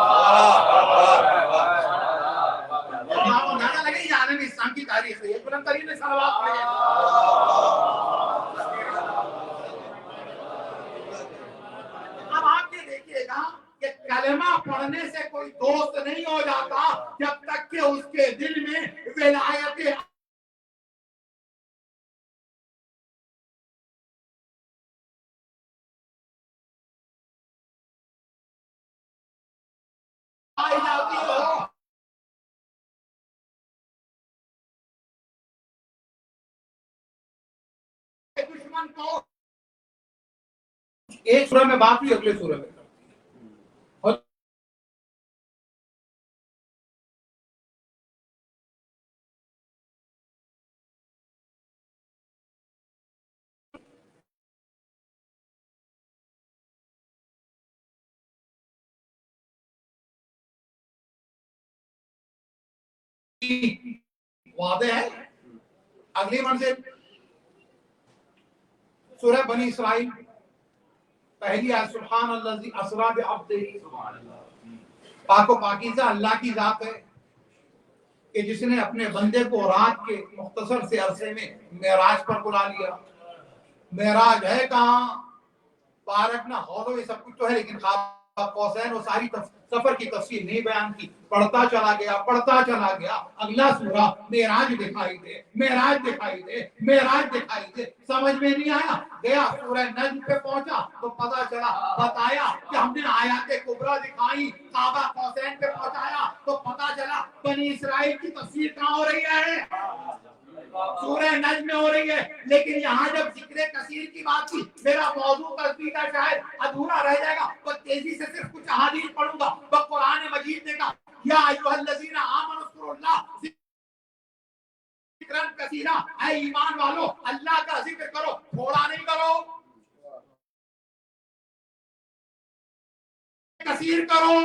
S5: لگے یہ عالم اسلام کی تاریخ ہے, بلند ترین صلوات پڑھیں. اب آپ یہ دیکھیے گا کہ کلمہ پڑھنے سے کوئی دوست نہیں ہو جاتا جب تک کہ اس کے دل میں ولایت آئی جاتی ہو. دشمن کو ایک سورہ میں بات ہوئی, اگلے سورہ میں واضح ہے. اگلی منزل سورہ بنی اسرائیل, پہلی آیت سبحان الذی اسری بعبدہ. پاک و پاکیزہ اللہ کی ذات ہے کہ جس نے اپنے بندے کو رات کے مختصر سے عرصے میں معراج پر بلا لیا. معراج ہے کہاں؟ بارک نہ ہولو یہ سب کچھ تو ہے، لیکن خواب قوسین وہ ساری سفر کی تفصیل نہیں بیان کی. پڑھتا چلا گیا. اگلا سورہ معراج دکھائی دے، سمجھ میں نہیں آیا. گیا سورہ نجم پہ پہنچا تو پتا چلا، بتایا کہ ہم نے آیات کبریٰ دکھائی. کعبہ قوسین پہ پہنچایا تو پتا چلا بنی اسرائیل کی تفسیر کہاں ہو رہی ہے؟ سورہ نجم میں ہو رہی ہے. لیکن یہاں جب ذکر کثیر کی بات کی، میرا موضوع تسبیح کا شاید ادھورا رہ جائے گا، تو تیزی سے صرف کچھ احادیث پڑھوں گا. تو قرآن مجید نے کہا یا ایھا الذین آمنوا اذکروا اللہ ذکرا کثیرا، اے ایمان والو اللہ کا ذکر کرو، تھوڑا نہیں کرو، کثیر کرو.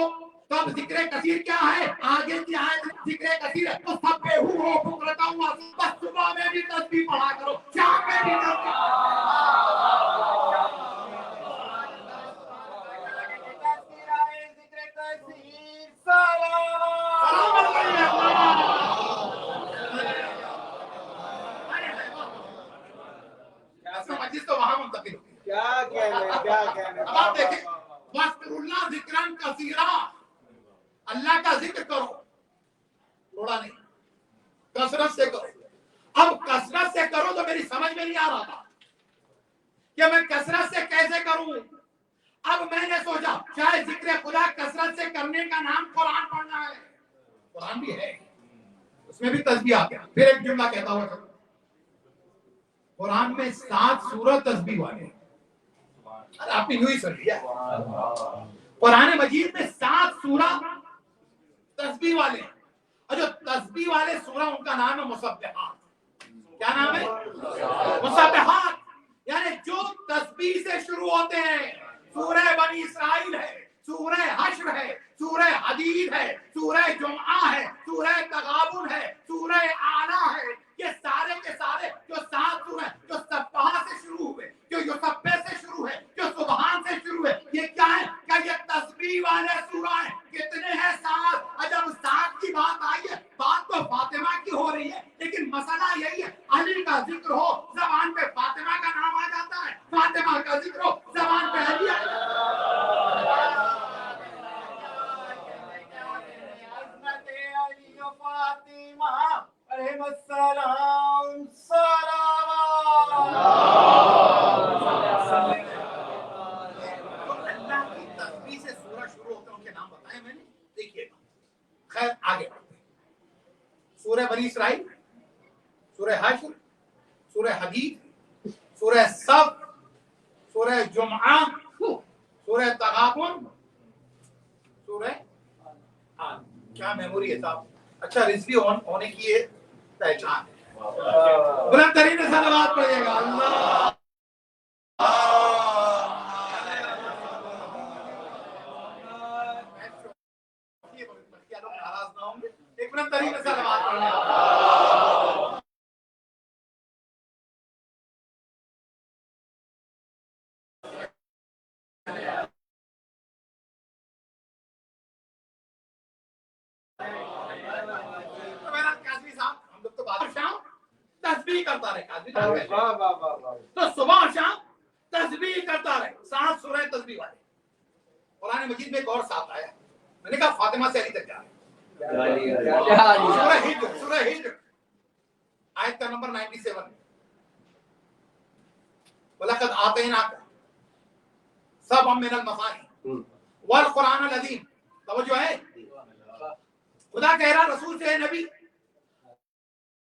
S5: تب ذکر کثیر کیا ہے؟ آگے کی آیت ذکر کثیر ہے تو سب پہ ہو بکرتا ہوا، بس صبح میں بھی تسبیح پڑھا کرو، شام میں بھی تسبیح. مجلس تو وہاں منتقل ہوگی.
S4: کیا کہنے
S5: اب آپ دیکھیں وَاذْكُرُوا اللَّهَ ذِكْرًا كَثِيرًا، اللہ کا ذکر کرو، تھوڑا نہیں، کثرت سے کرو. اب کثرت سے کرو تو میری سمجھ میں نہیں آ رہا تھا کہ میں کثرت سے کیسے کروں. اب میں نے سوچا شاید ذکر خدا کثرت سے کرنے کا نام قرآن پڑھنا ہے. قرآن بھی ہے، اس میں بھی تسبیح آتے ہیں. پھر ایک جملہ کہتا ہوں، قرآن میں 7 سورت تسبیح والے ہیں. آپ نے یوں ہی سن لیا، قرآن مجید میں 7 سورہ تسبیح والے ہیں، اور جو تسبیح والے سورہ ان کا نام ہے مسبحات. کیا نام ہے؟ مسبحات. یعنی جو تسبیح سے شروع ہوتے ہیں. سورہ بنی اسرائیل ہے، سورہ حشر ہے، سورہ حدید ہے، سورہ جمعہ ہے، سورہ تغابن ہے، سورہ اعلیٰ ہے. یہ سارے کے سارے جو 7 سورہ جو سبحہ سے شروع ہوئے، جو یسبح سے شروع ہے، جو سبحان سے شروع ہے، یہ کیا ہے؟ کہ یہ تسبیح والے سورہ ہیں. کتنے ہیں؟ 7. اور جب 7 کی بات آئی ہے، بات تو فاطمہ کی ہو رہی ہے، لیکن مسئلہ یہی ہے علی کا ذکر ہو زبان پہ فاطمہ کا نام آ جاتا ہے، فاطمہ کا ذکر ہو زبان پہ علی آ جاتا ہے. اللہ کی تسبیح سے سورہ شروع ہوتا ہے، ان کے نام بتائے میں نے. دیکھیے خیر آگے بڑھتے ہیں. سورہ بنی اسرائیل، سورہ حشر، سورہ حدید، سورہ صف، سورہ جمعہ، سورہ تغابن، سورہ کیا میموری ہے صاحب. اچھا رضوی ہونے کی یہ پہچان ہے. بلند ترین صلوات پڑھیے گا. اللہ ناراض نہ ہوں گے. ایک بلند ترین صلوات پڑھیے گا. تسبیح کرتا رہے تو صبح شام تسبیح کرتا رہے. 7 سورہ تسبیح والے. قرآن مجید میں ایک اور 7 آیا. میں نے کہا فاطمہ سے علی تک جا رہے ہیں. سورہ ہجر آیت کا نمبر 97. وَلَقَدْ آتَيْنَاكَ سَبْعًا مِنَ الْمَثَانِي وَالْقُرْآنَ الْعَظِيمَ. توجہ ہے، خدا کہہ رہا رسول سے، نبی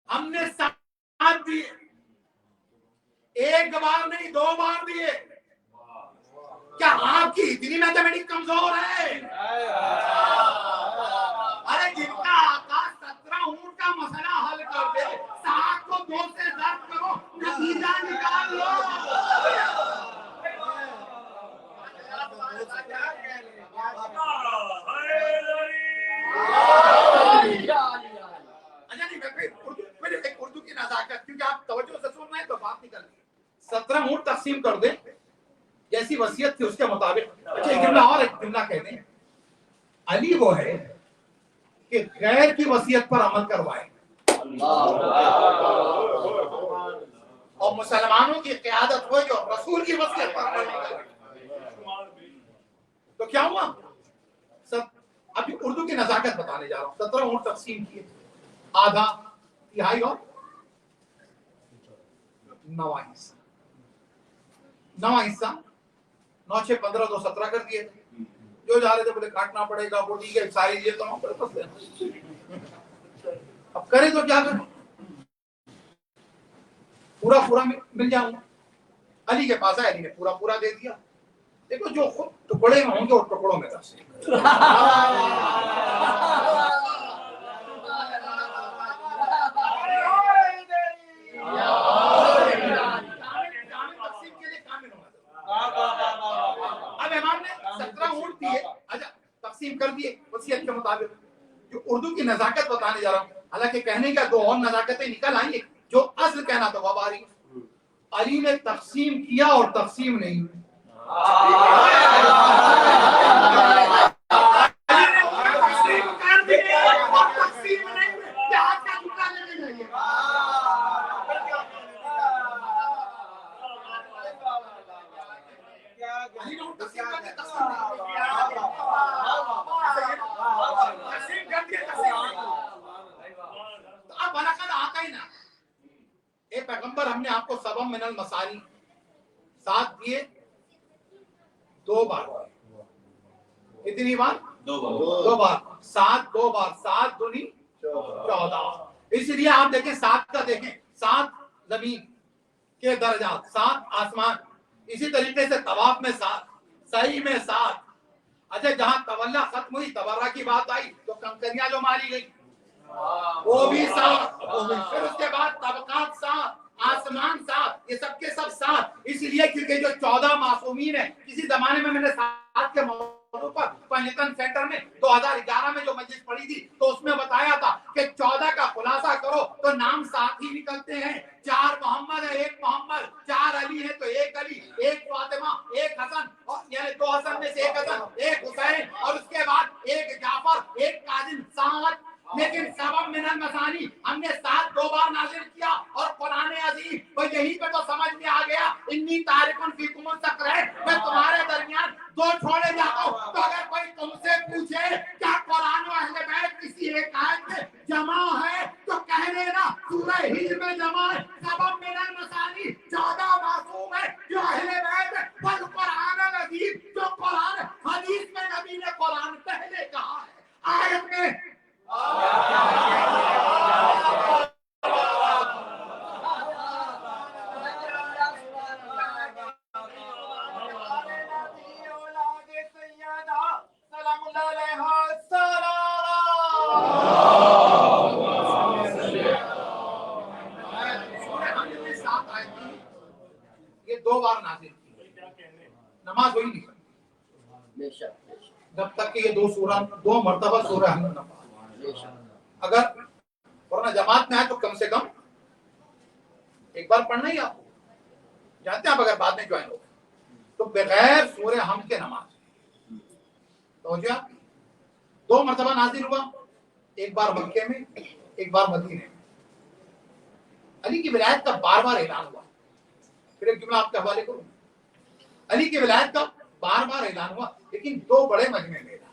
S5: ہم نے 7 دیے، ایک بار نہیں 2 بار دیے. کیا آپ کی اتنی میتھمیٹکس کمزور ہے؟ ارے جن کا آقا 17 اونٹ کا مسئلہ حل کر دے، 7 کو 2 سے ضرب کرو، نتیجہ نکال لو. اردو کی نزاکت، کیونکہ آپ توجہ سے سن رہے ہیں تو بات نکل گئی. 17 اونٹ تقسیم کر دیں جیسی وصیت تھی اس کے مطابق. اچھا ایک جملہ اور، ایک جملہ کہتے ہیں علی وہ ہے کہ غیر کی وصیت پر عمل کروائے اور مسلمانوں کی قیادت ہو جو رسول کی وصیت پر عمل نہیں کرے. تو کیا ہوا؟ ابھی اردو کی نزاکت بتانے جا رہا ہوں. 17 اونٹ تقسیم کیے, آدھا تہائی اور 9واں حصہ. 9واں حصہ 9 6 15 2 17 کر دیے. جو جا رہے تھے بولے کاٹنا پڑے گا, وہ ٹھیک ہے ساری لیے تو اب کرے تو کیا کریں, پورا پورا مل جاؤں. علی کے پاس ہے, علی نے پورا پورا دے دیا. دیکھو جو خود ٹکڑے میں ہوں گے اور ٹکڑوں میں تقسیم کے لیے کامل ہونا. اب امام نے 17 اونٹ دیے, اچھا تقسیم کر دیے وصیت کے مطابق. جو اردو کی نزاکت بتانے جا رہا ہوں, حالانکہ کہنے کا 2 اور نزاکتیں نکل آئیں گے, جو اصل کہنا تھا وہ اب آ رہی. علی نے تقسیم کیا اور تقسیم نہیں ہوئی. اب برکت آتا ہی نا. اے پیغمبر ہم نے آپ کو سبب من المثانی 7 دیے, 2 بار. کتنی بار؟ 2 بار. 7 2 بار, 7 دونی 14. اس لیے آپ دیکھیں 7 کا دیکھیں, 7 زمین کے درجات, 7 آسمان. اسی طریقے سے طواف میں 7, سعی میں 7. اچھا جہاں تولا ختم ہوئی, تبرہ کی بات آئی تو کنکریاں جو ماری گئی وہ بھی 7. پھر اس کے بعد طبقات 7, آسمان 7, یہ سب کے سب 7. اس لیے کیونکہ جو 14 معصومین ہیں, کسی زمانے میں نے 7 کے موضوع پر پنجتن سینٹر میں 2011 میں جو مجلس پڑھی تھی تو اس میں بتایا تھا کہ 14 کا خلاصہ کرو تو نام 7 ہی نکلتے ہیں. 4 محمد ہے, 1 محمد, 4 علی ہے تو 1 علی, 1 فاطمہ, 1 حسن, یعنی 2 حسن میں سے 1 حسن, 1 حسین, اور اس کے بعد 1 جعفر, 1 کاظم, 7. لیکن سبب من المثانی ہم نے 7 2 بار نازل کیا. اور قرآن عظیم تو یہی پہ تو سمجھ میں آ گیا, انی تارکن فیکم الثقلین, میں تمہارے درمیان 2 چھوڑے جاتا ہوں. تو اگر کوئی تم سے پوچھے کیا قرآن و اہل بیت کسی ایک آیت میں جمع ہے تو کہہ دینا سورہ ہجر میں جمع ہے. سبب من المثانی 14 معصوم ہے جو اہل بیت ہے. والقرآن العظیم جو قرآن حدیث میں نبی نے قرآن پہلے کہا ہے, آیت میں یہ 2 بار نازل کی. نماز ہوئی نہیں جب تک کہ یہ 2 سورہ 2 مرتبہ سورہ حمد نہ پڑھا. اگر ورنہ جماعت میں آئے تو کم سے کم ایک بار پڑھنا ہی. آپ جانتے ہیں آپ اگر بعد میں جوائن ہو تو بغیر سورہ حمد کے نماز تو 2 مرتبہ نازل ہوا, ایک بار مکے میں, ایک بار مدینے میں. علی کی ولایت کا بار بار اعلان ہوا. پھر ایک جملہ آپ کے حوالے کروں, علی کی ولایت کا بار بار اعلان ہوا لیکن 2 بڑے مجمع میں اعلان.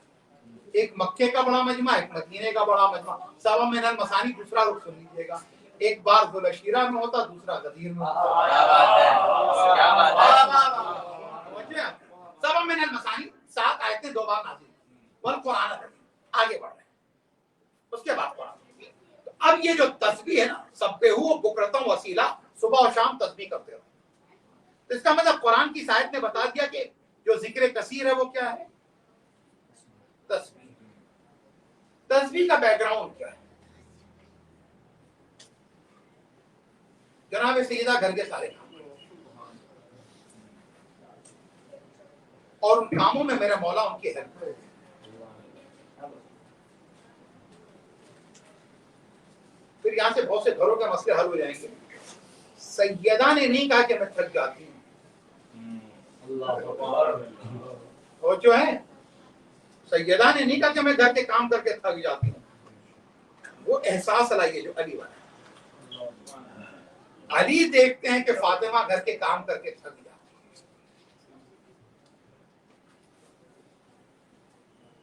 S5: ایک مکے کا بڑا مجمع, ایک مدینے کا بڑا مجمع. سبب من المثانی دوسرا رخ سن لیجیے گا, ایک بار ذوالعشیرہ میں ہوتا, دوسرا غدیر میں ہوتا. سبب من المثانی 7 آیتیں 2 بار نازل. والقرآن آگے بڑھ رہے ہیں. اس کے بعد قرآن. اب یہ جو تسبیح ہے نا, سبحوا بکرۃ و اصیلا, صبح اور شام تسبیح کرتے رہو. تو اس کا مطلب قرآن کی آیت نے بتا دیا کہ جو ذکر کثیر ہے وہ کیا ہے؟ تسبیح. تسبیح کا بیک گراؤنڈ کیا ہے؟ جناب سیدہ گھر کے سارے کام, اور ان کاموں میں میرا مولا ان کی ہیلپ کرے. پھر یہاں سے بہت سے گھروں کے مسئلے حل ہو جائیں گے. سیدہ نے نہیں کہا کہ میں تھک جاتی ہوں, اور جو ہے سیدہ نے نہیں کہا کہ میں گھر کے کام کر کے تھک جاتی ہوں. وہ احساس لائیے جو علی والا. علی دیکھتے ہیں کہ فاطمہ گھر کے کام کر کے تھک جاتی ہے.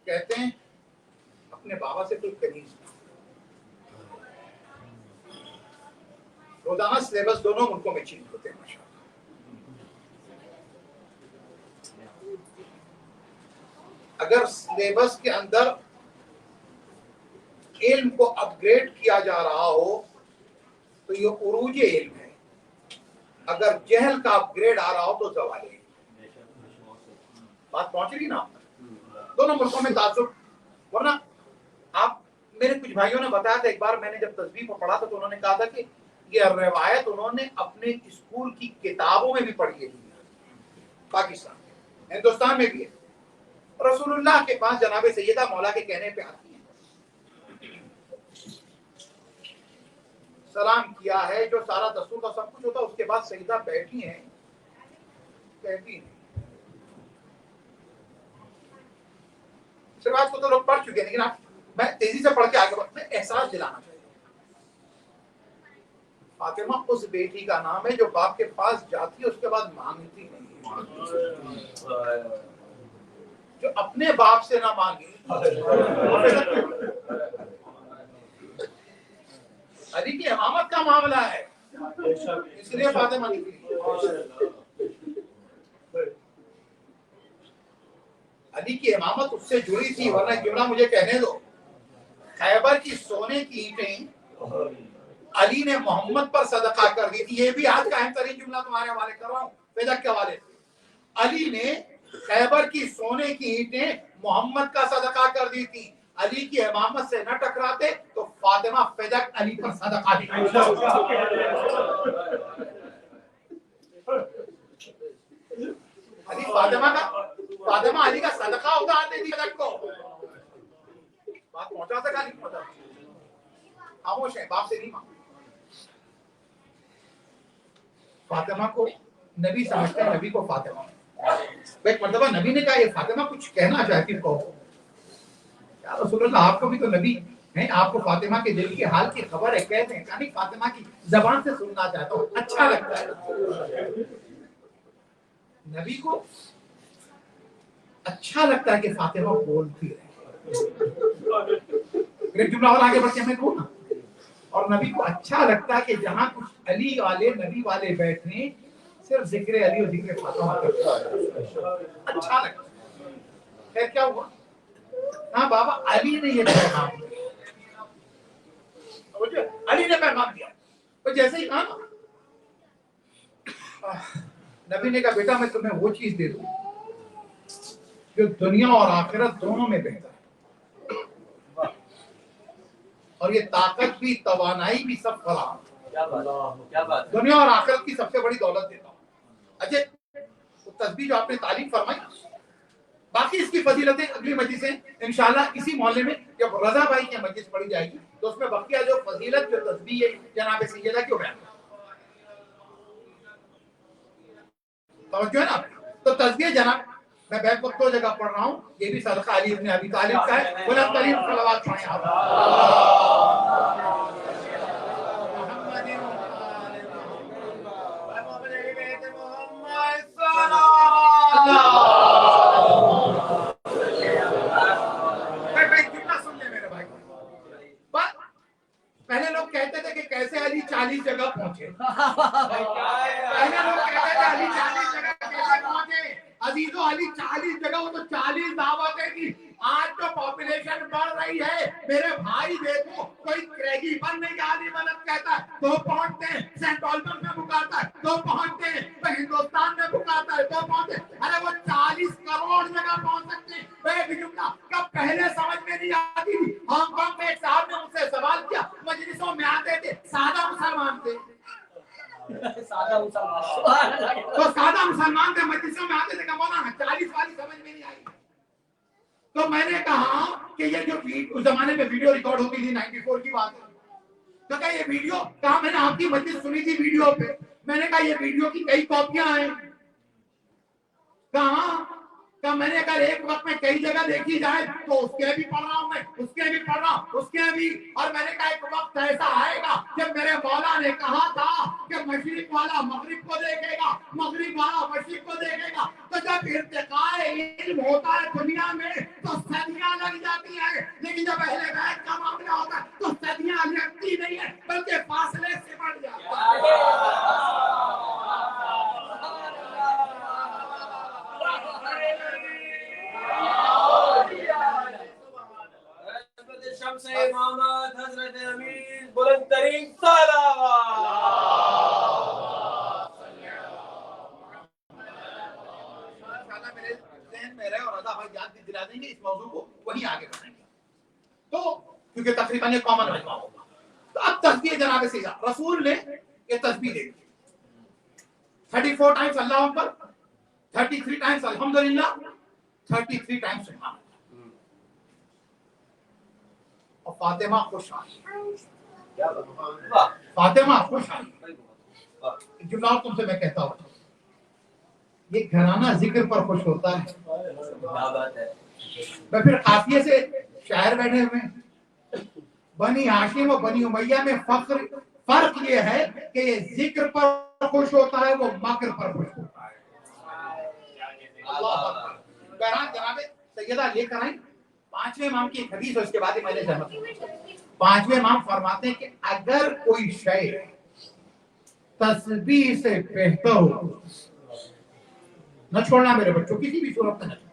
S5: کہتے ہیں اپنے بابا سے کوئی تمیز نہیں. روزانہ سلیبس دونوں ملکوں میں چینج ہوتے ہیں ماشاءاللہ. اگر سلیبس کے اندر علم کو اپ گریڈ کیا جا رہا ہو تو یہ عروج علم ہے. اگر جہل کا اپ گریڈ آ رہا ہو تو زوال علم. بات پہنچ رہی نا. دونوں ملکوں میں تعصب. ورنہ آپ میرے کچھ بھائیوں نے بتایا تھا ایک بار میں نے جب تسبیح کو پڑھا تھا تو انہوں نے کہا تھا کہ یہ روایت انہوں نے اپنے اسکول کی کتابوں میں بھی پڑھی ہے. پاکستان میں, ہندوستان میں بھی ہے. رسول اللہ کے پاس جناب سیدہ مولا کے کہنے پہ آتی ہیں, سلام کیا ہے, جو سارا دستور کا سب کچھ ہوتا, اس کے بعد سیدہ بیٹھی ہیں, کہتی ہیں اس بات کو تو لوگ پڑھ چکے ہیں, لیکن میں تیزی سے پڑھ کے آگے میں احساس دلانا چاہیے. فاطمہ اس بیٹی کا نام ہے جو باپ کے پاس جاتی ہے اس کے بعد مانگتی نہیں, جو اپنے باپ سے نہ مانگی. علی کی امامت کا معاملہ ہے, اس لیے فاطمہ نکلی. علی کی امامت اس سے جڑی تھی, ورنہ جملہ مجھے کہنے دو. خیبر کی سونے کی اینٹیں علی نے محمد پر صدقہ کر دی تھی. یہ بھی آج کا اہم ترین جملہ تمہارے حوالے کر رہا ہوں, فدق کے حوالے سے. علی نے خیبر کی سونے کی اینٹیں محمد کا صدقہ کر دی تھی. علی کی امامت سے نہ ٹکراتے تو فاطمہ فدق علی پر صدقہ دی. علی فاطمہ علی کا صدقہ اتار دیتی فدق کو. بات پہنچا سکا نہیں پہنچا, خاموش ہے, باپ سے نہیں مانگ. فاطمہ کو نبی سمجھتے ہیں, نبی کو فاطمہ. ایک مرتبہ نبی نے کہا یہ فاطمہ کچھ کہنا چاہتی ہو. یا رسول اللہ آپ کو بھی تو نبی ہیں, آپ کو فاطمہ کے دل کے حال کی خبر ہے, کہتے ہیں کہ فاطمہ کی زبان سے سننا چاہتا ہوں, اچھا لگتا ہے. نبی کو اچھا لگتا ہے کہ فاطمہ بولتی رہے. ایک جملہ اور آگے بڑھ کے میں کہوں نا, اور نبی کو اچھا لگتا ہے کہ جہاں کچھ علی والے نبی والے بیٹھے صرف ذکر علی اور ذکر فاطمہ اچھا لگتا. خیر کیا ہوا, ہاں بابا علی نے یہ پیغام دیا, علی نے پیغام دیا. تو جیسے ہی کہا نبی نے کہا بیٹا میں تمہیں وہ چیز دے دوں جو دنیا اور آخرت دونوں میں بہتر ہے, اور یہ طاقت بھی توانائی بھی سب فراہم. دنیا اور آخرت کی سب سے بڑی دولت دیتا ہوں. اچھا تسبیح جو آپ نے تعلیم فرمائی, باقی اس کی فضیلتیں اگلی مجلسیں انشاءاللہ اسی محلے میں جب رضا بھائی کی مجلس پڑھی جائے گی تو اس میں بقیہ جو فضیلت جو تسبیح ہے جناب سیدہ کی بیان توجہ ہے نا. تو تسبیح جناب میں بیک وقت دو جگہ پڑھ رہا ہوں, یہ بھی صدقہ علی ابن ابی طالب کا ہے. بلند ترین صلوات پڑھیں آپ. پہلے لوگ کہتے تھے کہ کیسے علی 40 جگہ پہنچے. پہلے لوگ کہتے تھے علی 40 جگہ کیسے پہنچے. عزیزو علی 40 جگہ, وہ تو 40 دعوتیں کی. آج تو پاپولیشن بڑھ رہی ہے میرے بھائی, دیکھو کوئی کریگی بن نہیں علی مدد کہتا ہے 2 پہنچتے ہیں, سینٹ آلبرٹ میں پکارتا ہے 2 پہنچتے ہیں, تو ہندوستان میں پکارتا ہے 2 پہنچتے ہیں. ارے وہ 40 کروڑ جگہ پہنچ سکتے ہیں. ایک جملہ کب پہلے سمجھ میں نہیں آتی تھی. ہانگ کانگ میں ایک صاحب نے مجھ سے سوال کیا, مجلسوں میں آتے تھے سادہ مسلمان تھے, تو سادہ مسلمان تھے, مجلسوں میں آتے تھے کہ مولانا 40 والی سمجھ میں نہیں آئی. تو میں نے کہا کہ یہ جو اس زمانے میں ویڈیو ریکارڈ ہوتی تھی 94 کی بات ہے, تو کہا یہ ویڈیو, کہا میں نے آپ کی مجلس سنی تھی ویڈیو پہ. میں نے کہا یہ ویڈیو کی کئی کاپیاں ہیں. کہاں, کہ میں نے اگر ایک وقت میں کئی جگہ دیکھی جائے تو اس کے بھی پڑھ رہا ہوں, میں اس کے بھی پڑھ رہا ہوں, اس کے بھی. اور میں نے کہا ایک وقت ایسا آئے گا جب میرے مولا نے کہا تھا کہ مشرق والا مغرب کو دیکھے گا, مغرب والا مشرق کو دیکھے گا. تو جب ارتقاء علم ہوتا ہے دنیا میں تو صدیاں بن جاتی ہیں، لیکن جب اہل بیت کا معاملہ ہوتا ہے تو صدیاں لگتی نہیں ہے بلکہ فاصلے سے بڑھ جاتی ہیں۔
S6: شمس امامت حضرت امیر بلند ترین صلوات۔
S5: انشاءاللہ میرے ذہن میں رہے اور رضا بھائی یاد بھی دلا دیں گے، اس موضوع کو وہیں آگے بڑھائیں گے، تو کیونکہ تقریباً یہ کامن مجمع ہوگا۔ تو اب تسبیح جناب سیدہ رسول نے یہ تسبیح دے دی 34 ٹائمز اللہ اکبر، 33 ٹائمز الحمدللہ، 33 ٹائمز سبحان اللہ۔ اور فاطمہ خوش آئی، فاطمہ خوش آئی۔ ایک جملہ اور تم سے میں کہتا ہوں، یہ گھرانہ ذکر پر خوش ہوتا ہے۔ میں پھر قافیے سے شاعر بیٹھے ہوئے ہیں، بنی ہاشم و بنی امیہ میں فرق یہ ہے کہ یہ ذکر پر خوش ہوتا ہے، وہ مکر پر خوش ہوتا ہے۔ اللہ اکبر۔ بہرحال جناب سیدہ لے کر آئیں 5ویں امام کی ایک حدیث، اور اس کے بعد میں نے سہمت ہوں۔ 5ویں امام فرماتے ہیں کہ اگر کوئی شے تسبیح سے بہتر ہو نہ چھوڑنا میرے بچوں، کسی بھی صورت میں نہ چھوڑنا۔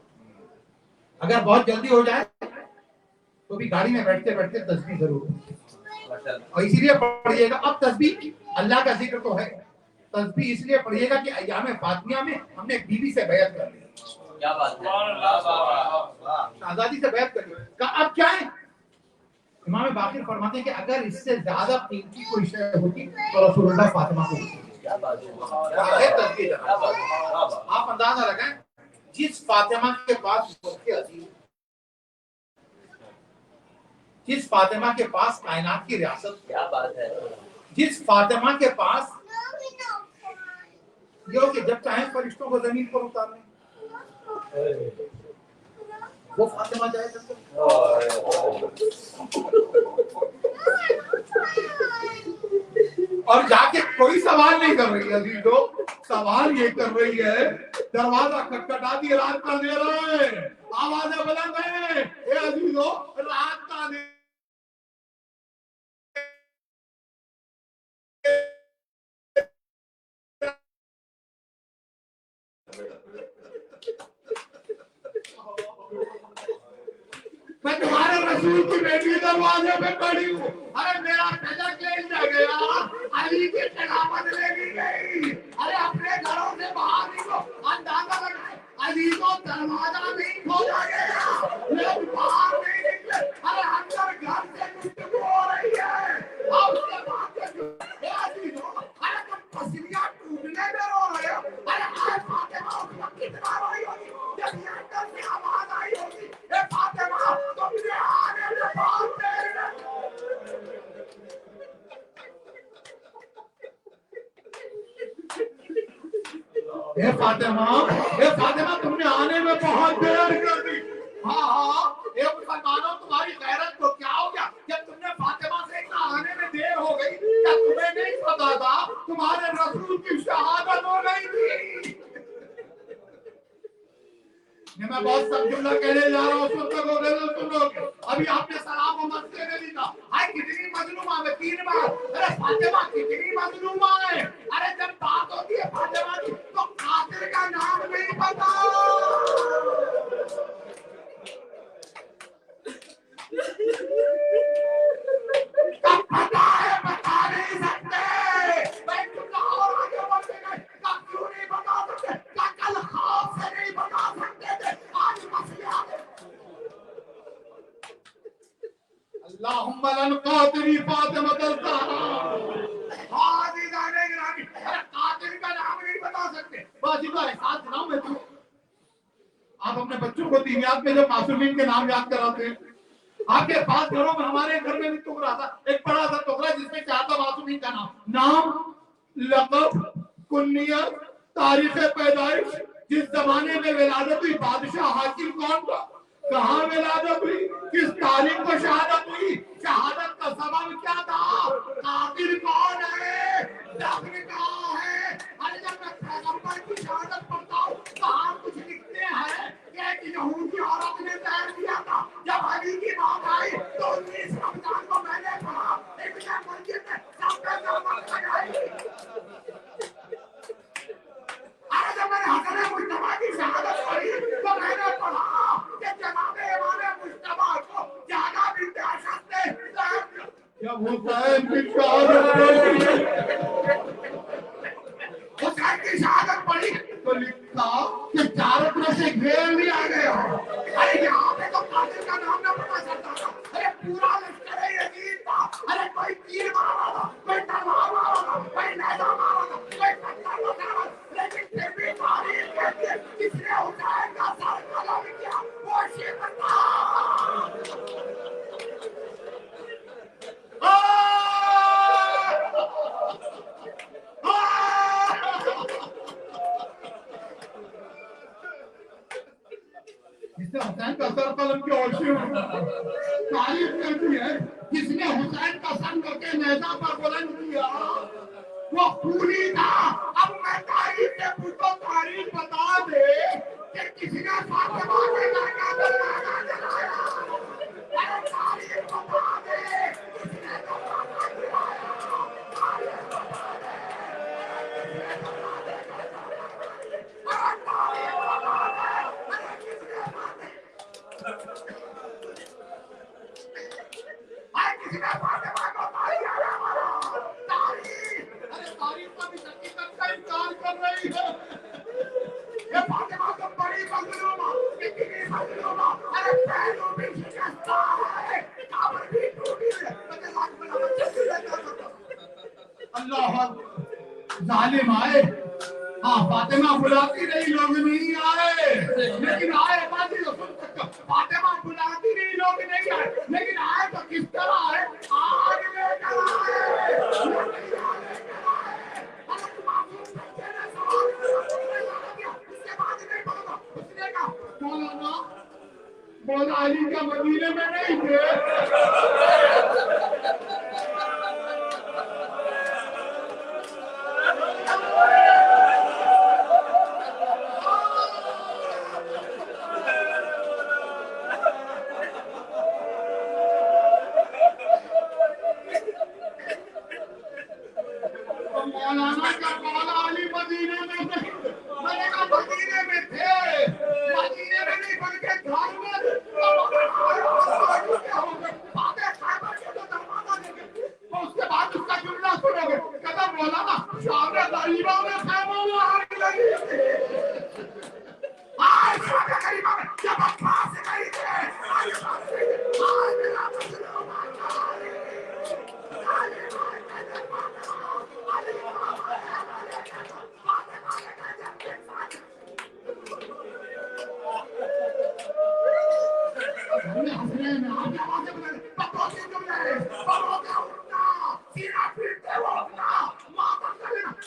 S5: اگر بہت جلدی ہو جائے تو بھی گاڑی میں بیٹھتے بیٹھتے تسبیح ضرور ہو، اور اسی لیے پڑھیے گا۔ اب تسبیح اللہ کا ذکر تو ہے، تسبیح اس لیے پڑھیے گا کہ ایام فاطمیہ میں ہم نے بیوی سے بیعت کر لی،
S6: کیا بات ہے،
S5: شہزادی سے بیعت کر لی۔ اب کیا ہے؟ امام باقر فرماتے ہیں کہ اگر اس سے زیادہ قیمتی کوئی شے ہوتی تو رسول اللہ فاطمہ کو ہوتی۔ آپ اندازہ لگائیں، جس فاطمہ کے پاس جس فاطمہ کے پاس کائنات کی ریاست،
S6: کیا بات ہے،
S5: جس فاطمہ کے پاس یہ ہو کہ جب چاہیں فرشتوں کو زمین پر اتارنے، وہ فاطمہ جائے کرتے۔ اور جا کے کوئی سوال نہیں کر رہی ہے عزیزو، سوال یہ کر رہی ہے، دروازہ کھٹکھٹا دی، رات کا اندھیرا ہے، آوازیں بلند ہیں، اے عزیزو رات کا اندھیرا میں تمہارے رسول کی بیٹی دروازے پہ کھڑی ہوں، ارے میرا کجک لے گیا، علی کی خلافت لے لی گئی، ارے اپنے گھروں سے باہر نکلو، اندازہ لگائے عزیزوں دروازہ نہیں کھولا گیا، لوگ باہر نہیں نکلے، ارے اندر گھر سے گفتگو ہو رہی ہے، اور اس کے بعد اے عزیزوں ارے تم پسلیاں ٹوٹنے میں رو رہے ہو، ارے آئے فاطمہ اس وقت کتنا روئی ہوگی جب یہ اندر سے آواز آئی ہوگی، اے فاطمہ تم نے آنے میں بہت دیر ہے۔ اے فاطمہ تم نے آنے میں بہت دیر کر دی۔ ہاں اے مسلمانوں تمہاری غیرت کو کیا ہو گیا جب تم نے فاطمہ سے اتنا آنے میں دیر ہو گئی، کیا تمہیں نہیں پتا تھا تمہارے رسول کی شہادت ہو گئی تھی؟ میں بہت سب جملہ کہنے جا رہا ہوں، سن لو گے۔ ابھی آپ نے سلام و مسئلے میں لکھا، ہائے کتنی مظلومہ میں 3 بار، ارے فاطمہ کتنی مظلومہ ہے، ارے جب بات ہوتی ہے فاطمہ کی تو قاتل کا نام نہیں پتا۔ کب پتا ہے بتا نہیں سکتے، میں جملہ اور آگے بڑھتے گئے، کب کیوں نہیں بتا سکتے، کل خوف سے نہیں بتا سکتے تھے، آج مسئلہ آگے۔ اللہم لن قاتلی فاطمہ الزہرا، عزیزان گرامی، ارے قاتل کا نام نہیں بتا سکتے، بس اتنا احساس دلاؤں میں تمہیں۔ آپ اپنے بچوں کو دینیات میں جب معصومین کے نام یاد کراتے ہیں، آپ کے پاس گھروں میں ہمارے گھر میں بھی ٹکڑا تھا، ایک بڑا سا ٹکڑا جس میں کیا تھا معصومین کا نام، لقب، کنیت، تاریخ پیدائش، جس زمانے میں ولادت ہوئی، بادشاہ حاکم کون تھا، کہاں ولادت ہوئی، کس تاریخ کو شہادت ہوئی، شہادت کا سبب کیا تھا، قاتل کون ہے، دفن کہاں ہے۔ ارے جب میں پیغمبر کی شہادت پڑھتا ہوں کہاں کچھ لکھتے ہیں کہ ایک یہودی عورت نے زہر دیا تھا، جب
S4: جب حسین کی شہادت پڑھی تو لکھا کہ چاروں طرف سے گھیر لیا گیا. ارے یہاں پہ تو قاتل کا نام نہ پتا چلتا تھا. ارے پورا لشکر یزید تھا. ارے کوئی تیر مارا تھا, کوئی تلوار مارا تھا, کوئی نیزہ مارا تھا, کوئی پتھر لگا تھا, لیکن پھر بھی تاریخ کہتی ہے جس نے حسین کا سر قلم کیا وہ شیخ تھا. جس نے حسین کا سر قلم کیا اور شیخ تاریخ کہتی ہے جس نے حسین کا سر کر کے نیزہ پر بلند کیا وہ خونی تھا. اب میں تاریخ سے پوچھو, تاریخ بتا دے کہ کس نے فاطمہ کے گھر کا دروازہ جلایا. ارے تاریخ بتا دے کس نے دروازہ جلایا. تاریخ بتا دے کس نے دروازہ جلایا. ارے تاریخ بتا دے ارے کس نے فاطمہ کو مارا. تاریخ کا بھی حقیقت کا انکار کر رہی ہے. یہ فاطمہ تو بڑی مظلومہ, کتنی مظلومہ. ارے پہلو بھی شکستہ ہے, کعبہ بھی ٹوٹی ہے. اللہ ظالم آئے. ہاں فاطمہ بلاتی رہی, لوگ نہیں آئے, لیکن آئے بازی فاطمہ بلاتی رہی, لوگ نہیں آئے, لیکن آئے تو کس طرح آئے. آگ لے کر آئے. مولا علی کا مدینے میں نہیں تھے. مولانا کا مولا علی مدینے میں نہیں, میں نے کہا مدینے میں تھے, مدینے میں نہیں بلکہ گھر میں. اس کے بعد اس کا جملہ سنو گے, کہتا مولانا شام غریبہ میں خیموں میں آگ لگی تھی. آج شام غریبہ میں جب عباس سے گئی تھے, آج میرا مظلوم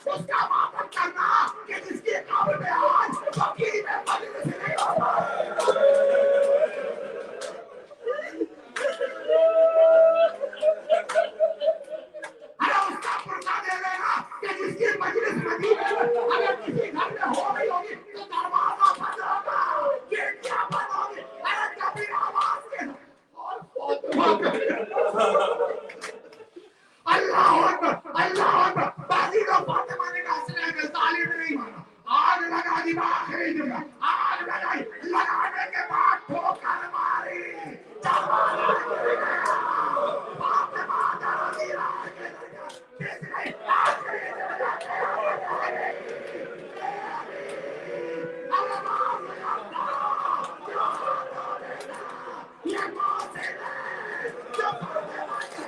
S4: اس کا معافر کرنا کہ جس کی قبر میں آج فقیر میں مجلس نہیں ہوتا. ارے اس کا پرچہ دے دینا کہ جس کی مجلس مدینے میں اگر کسی گھر میں ہو گئی ہوگی تو دروازہ بند ہوگا, کھڑکیاں بند ہوگی. ارے کبھی آواز کے اللہ اکبر, اللہ اکبر. بازی تو فاطمہ نے کہا سنے میں ظالم نہیں مانا. آگ لگا دی آخری جگہ, آگ لگائی, لگانے کے بعد ٹھوکر ماری, جوانہ گر گیا. فاطمہ درازی آگے لگا, جس نے آخری جگہ پہ آگے لگائی. اللہ یہ موسیقی ہے جو فاطمہ کے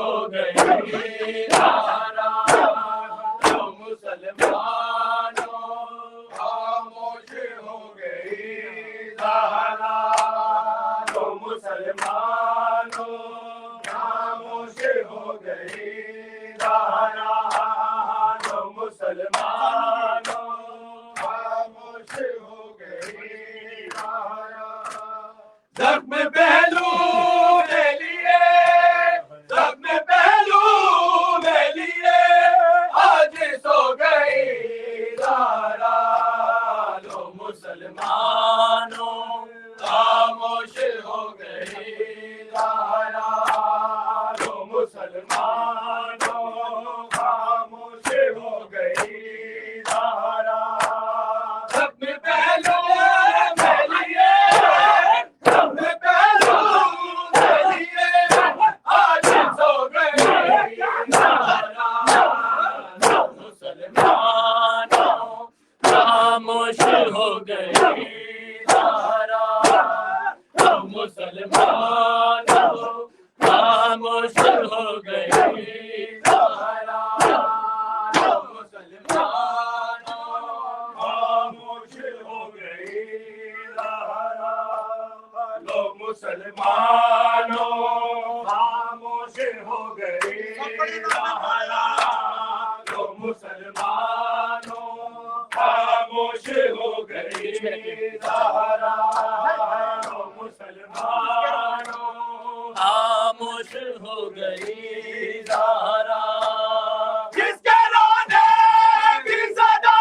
S6: ہو گئی زہرا لو مسلمانوں خاموش ہو گئی زہرا لو مسلمانوں خاموش ہو گئی زہرا لو مسلمانوں خاموش ہو گئی زہرا زخم پہلو میں لیے زخم پہلو میں لیے آج سو گئی زہرا لو مسلمانوں خاموش ہو گئی زہرا لو مسلمانوں خاموش ہو گئی زہرا زخم پہلو میں لیے زخم پہلو میں لیے آج سو گئی زہرا لو مسلمانوں خاموش ہو گئی زہرا لو مسلمانوں خاموش ہو گئی زہرا لو مسلمانوں خاموش ہو گئی زہرا لو مسلمانوں خاموش ہو گئی زہرا لو مسلمانوں خاموش ہو گئی زہرا لو مسلمانوں خاموش ہو گئی زہرا جس کے رونے کی صدا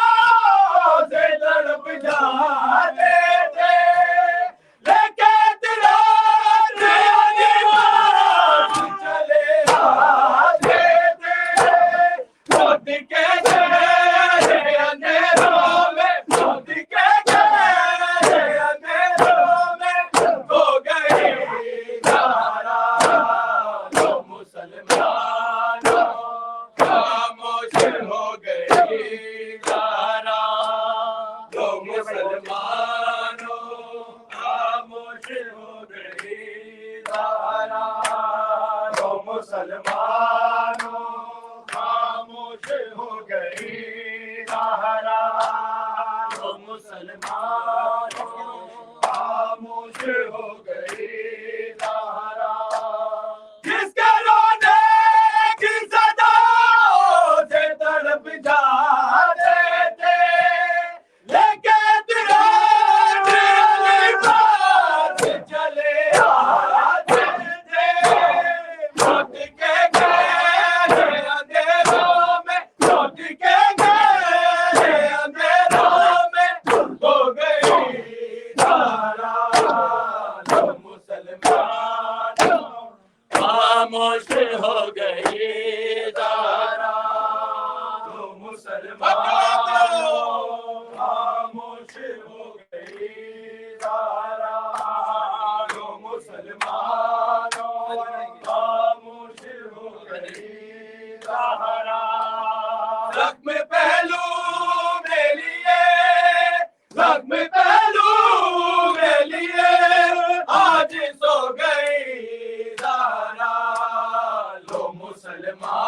S6: سے تڑپ جاتے تھے لیکن تیرا چلے آتے تھے موت کے گہرے اندھیروں میں موت کے گہرے اندھیروں میں ہو گئی زہرا لو مسلمانوں خاموش ہو گئی زہرا لو مسلمانوں خاموش ہو گئی زہرا لو مسلمانوں خاموش ہو گئی زہرا لو مسلمانوں خاموش ہو گئی زہرا جس کے رونے کی صدا سے تڑپ جاتے تھے لیکن تیرا پاس چلے آتے تھے موت کے گہرے اندھیروں میں موت کے گہرے اندھیروں میں ہو گئی زہرا لو مسلمانوں خاموش ہو گئی زہرا لو مسلمانوں خاموش ہو گئی زہرا لو مسلمانوں خاموش ہو گئی زہرا زخم پہلو میں لیے زخم پہلو میں لیے آج سو گئی زہرا لو مسلمان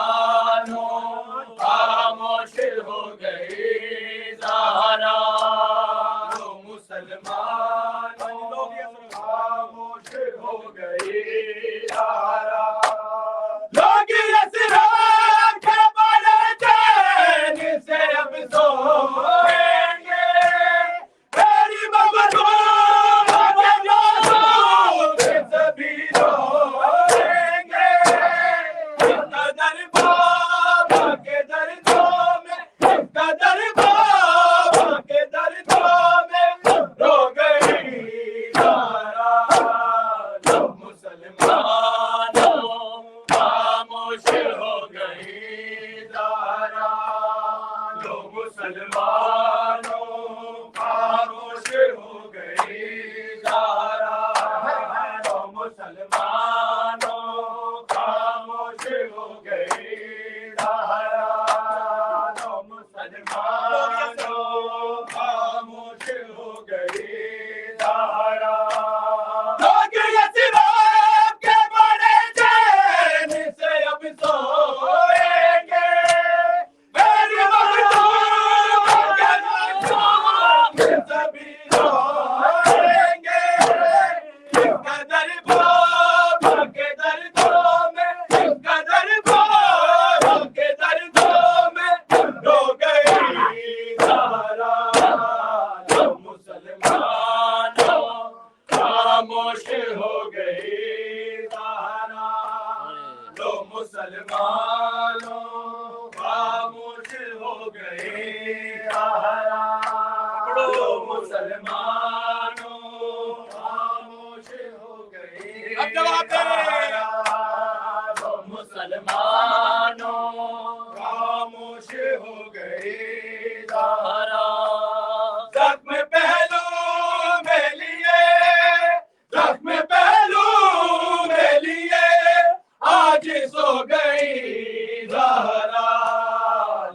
S6: مسلمانوں خاموش ہو گئے زہرا پڑھو مسلمانوں خاموش ہو گئے اب جواب دے مسلمانوں خاموش ہو گئے زہرا زخم پہلو میں لیے زخم پہلو میں لیے آج سو گئی زہرا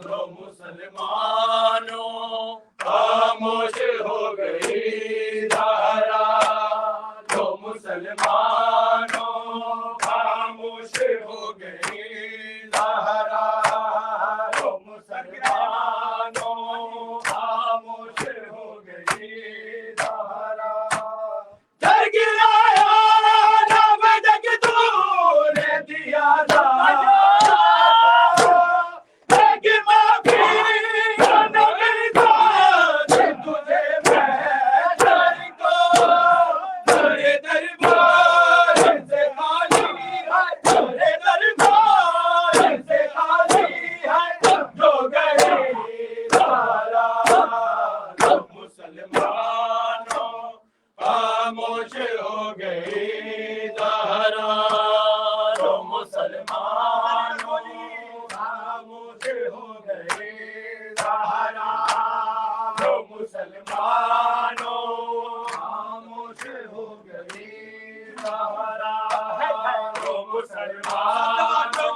S6: لو مسلمانوں خاموش ہو گئی زہرا لو مسلمانوں خاموش ہو گئی زہرا لو مسلمانوں خاموش ہو گئی زہرا در گرایا نام جگ تو نے دیا تھا لیکن معافی نہ ملی تھا تجھے میں در کو تیرے دربار سے خالی ہے تیرے دربار سے خالی ہے جو گئے زہرا مسلمانوں خاموش ہو گئی زہرا لو مسلمانوں خاموش ہو گئی زہرا لو مسلمانوں خاموش ہو گئی زہرا لو مسلمانوں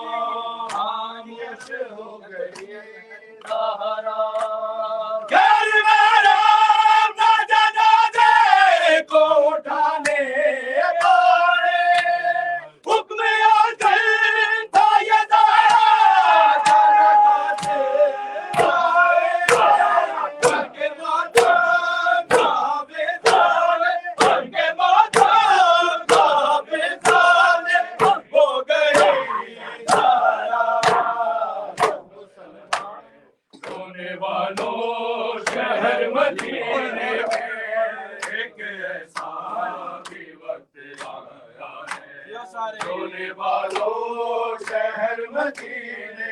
S6: خاموش ہو گئی زہرا گھر میرا نہ جنازے کو اٹھانے والے حکم اعظم تھا یہ زہرا جنازے آئے ان کے ماتم کعبے سالے ان کے ماتم کعبے سالے ہو گئے زہرا سونے والوں شہر مدینے میں ایک ایسا بھی وقت آیا ہے سونے والوں شہر مدینے میں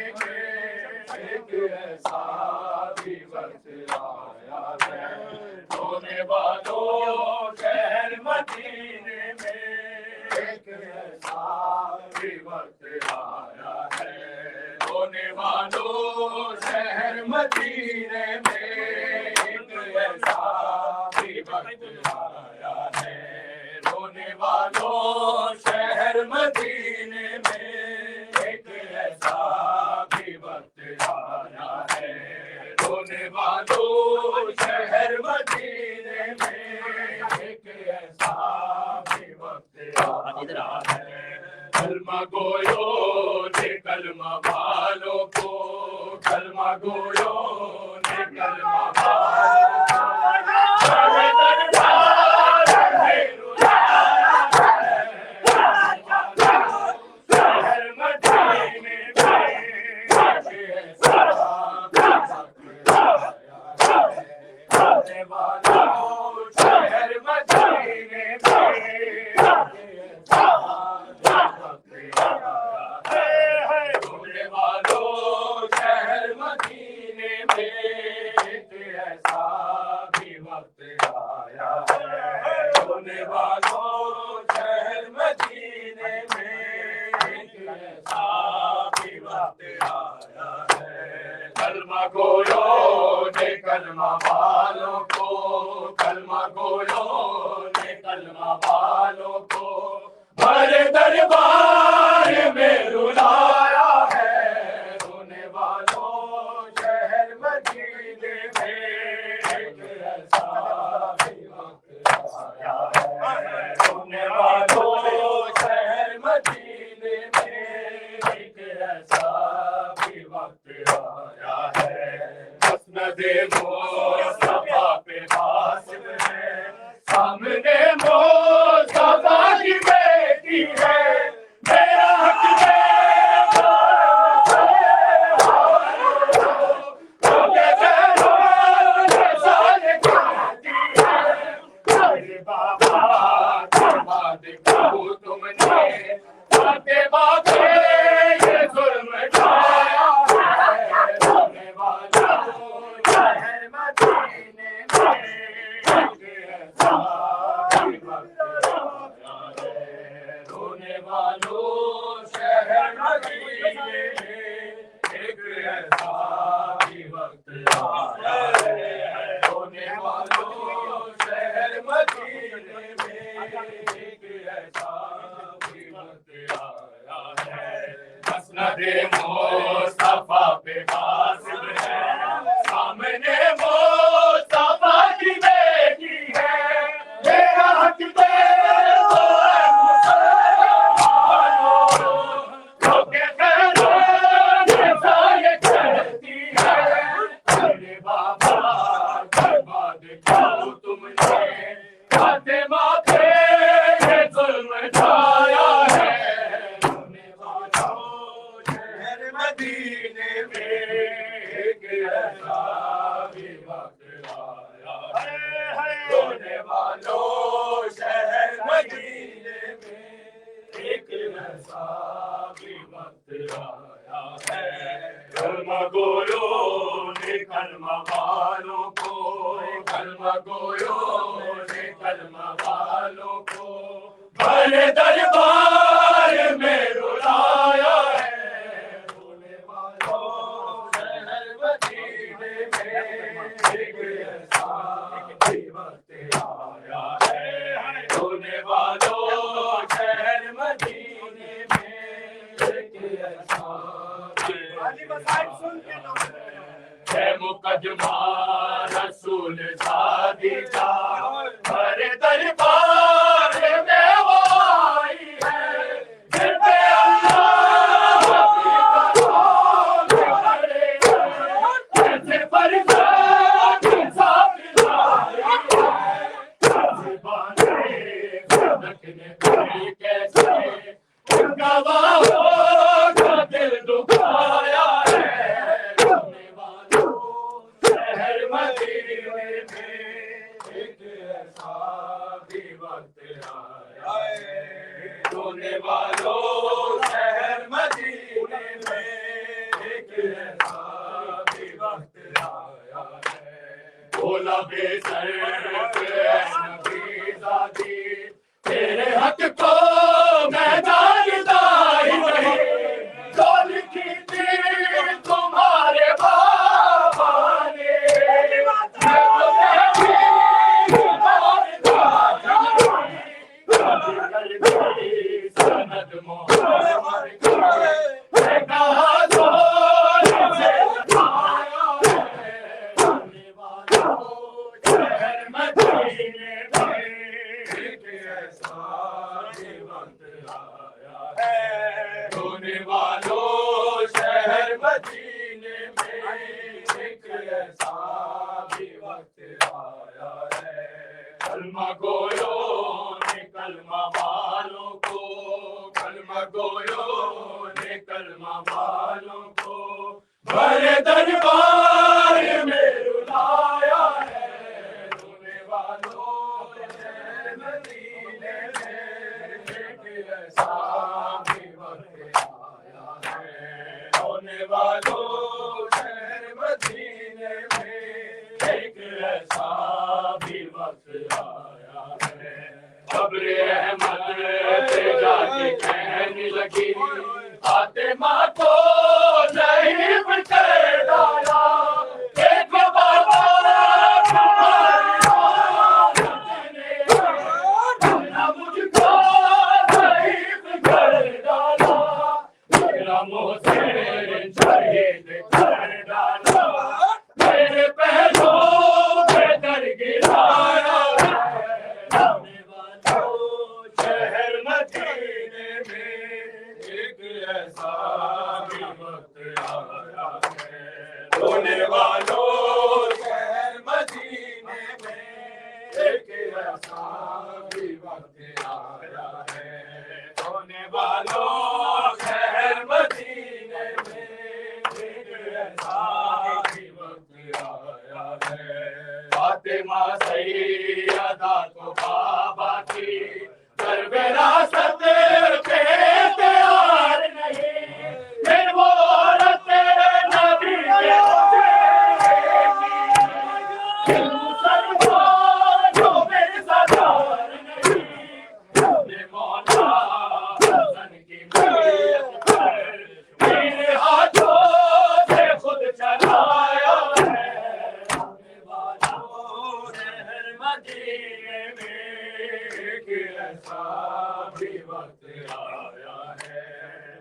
S6: ایک ایسا بھی وقت آیا ہے سونے والوں شہر مدینے میں ایک ایسا بھی وقت آیا ہے سونے والوں شہر مدینے میں ایک ایسا بھی وقت آیا ہے رونے والوں شہر مدینے میں ایک ایسا بھی وقت آیا ہے رونے والوں شہر مدینے میں ایک ایسا بھی وقت آیا ہے کلمہ گویو نے کلمہ والوں کو کلمہ گویو نے کلمہ والوں کو دربار میں رلایا ہے شہر مدینے میں ایک ایسا بھی وقت آیا ہے رونے والوں شہر مدینے میں ایک ایسا رونے والوں شہر مدینے میں ایک ایسا بھی وقت آیا ہے رونے والوں شہر مدینے میں ایک ایسا بھی وقت آیا ہے کلمہ گویو نے کلمہ والوں کو کلمہ گویو نے کلمہ والوں کو بڑے دربار میں رلایا ہے رونے والوں شہر مدینے میں ایک ایسا بھی وقت آیا ہے رونے والوں شہر مدینے میں ایک ایسا بھی وقت آیا ہے مسند مصطفیٰ پہ باسم ہے سامنے مصطفیٰ کی بیٹی ہے
S3: مسند مصطفیٰ پہ غاصب ہے سامنے مصطفیٰ کی بیٹی ہے میرا حق دے دو اے مسلمانوں جو کہ خیروں کے سایے کہتی ہے میرے بابا برباد کیوں تم نے فاطمہ پہ یہ ظلم ڈھایا ہے رونے والوں شہر مدینے میں ایک ایسا بھی وقت آیا ہے رونے والوں شہر مدینے میں ایک ایسا بھی وقت آیا ہے کلمہ گویوں نے کلمہ والوں کو کلمہ گویوں نے کلمہ والوں کو بھرے دربار میں رلایا ہے رونے والوں شہر مدینے میں ایک ایسا بھی وقت آیا ہے رونے والوں شہر مدینے میں ایک ایسا بھی وقت آیا ہے مقدمہ رسول شادی کا بھرے دربار میں وہ آئی ہے جن پہ اللہ کی قسم کھڑے ہیں جیسے فرزاد صاحب لائی ہے بانے سڑکنے پڑی کیسے گواہوں کا دل دکھایا ہے رونے والوں شہر مدینے میں ایک ایسا بھی وقت آیا ہے رونے والوں شہر مدینے میں ایک ایسا بھی وقت آیا ہے بولا بے سر نبی زادی تیرے حق کو میں جانتا ہی نہیں جو لکھی تھی تمہارے بابا نے سند محمد میں کہا تو شہر مدینے میں ایک ایسا بھی وقت آیا ہے رونے والوں شہر مدینے میں ایک ایسا بھی وقت آیا ہے کلمہ گویوں نے کلمہ والوں کو کلمہ گویوں نے کلمہ والوں کو بھرے دربار میں رلایا ہے رونے والوں شہر مدینے میں ایک ایسا بھی وقت آیا ہے رونے والوں شہر مدینے میں ایک ایسا بھی وقت آیا ہے قبر احمد پہ جا کے کہنے لگی فاطمہ کو نہیں بچے ڈالا دیکھو بابا مجھ کو نہیں بچے ڈالا میرا محسن شہید کر ڈالا میرے پہلوں پہ در گرایا رونے والوں شہر مدینے میں ایک ایسا بھی وقت آیا ہے رونے والوں شہر مدینے میں ایک ایسا بھی وقت آیا ہے رونے والوں شہر مدینے میں ایک ایسا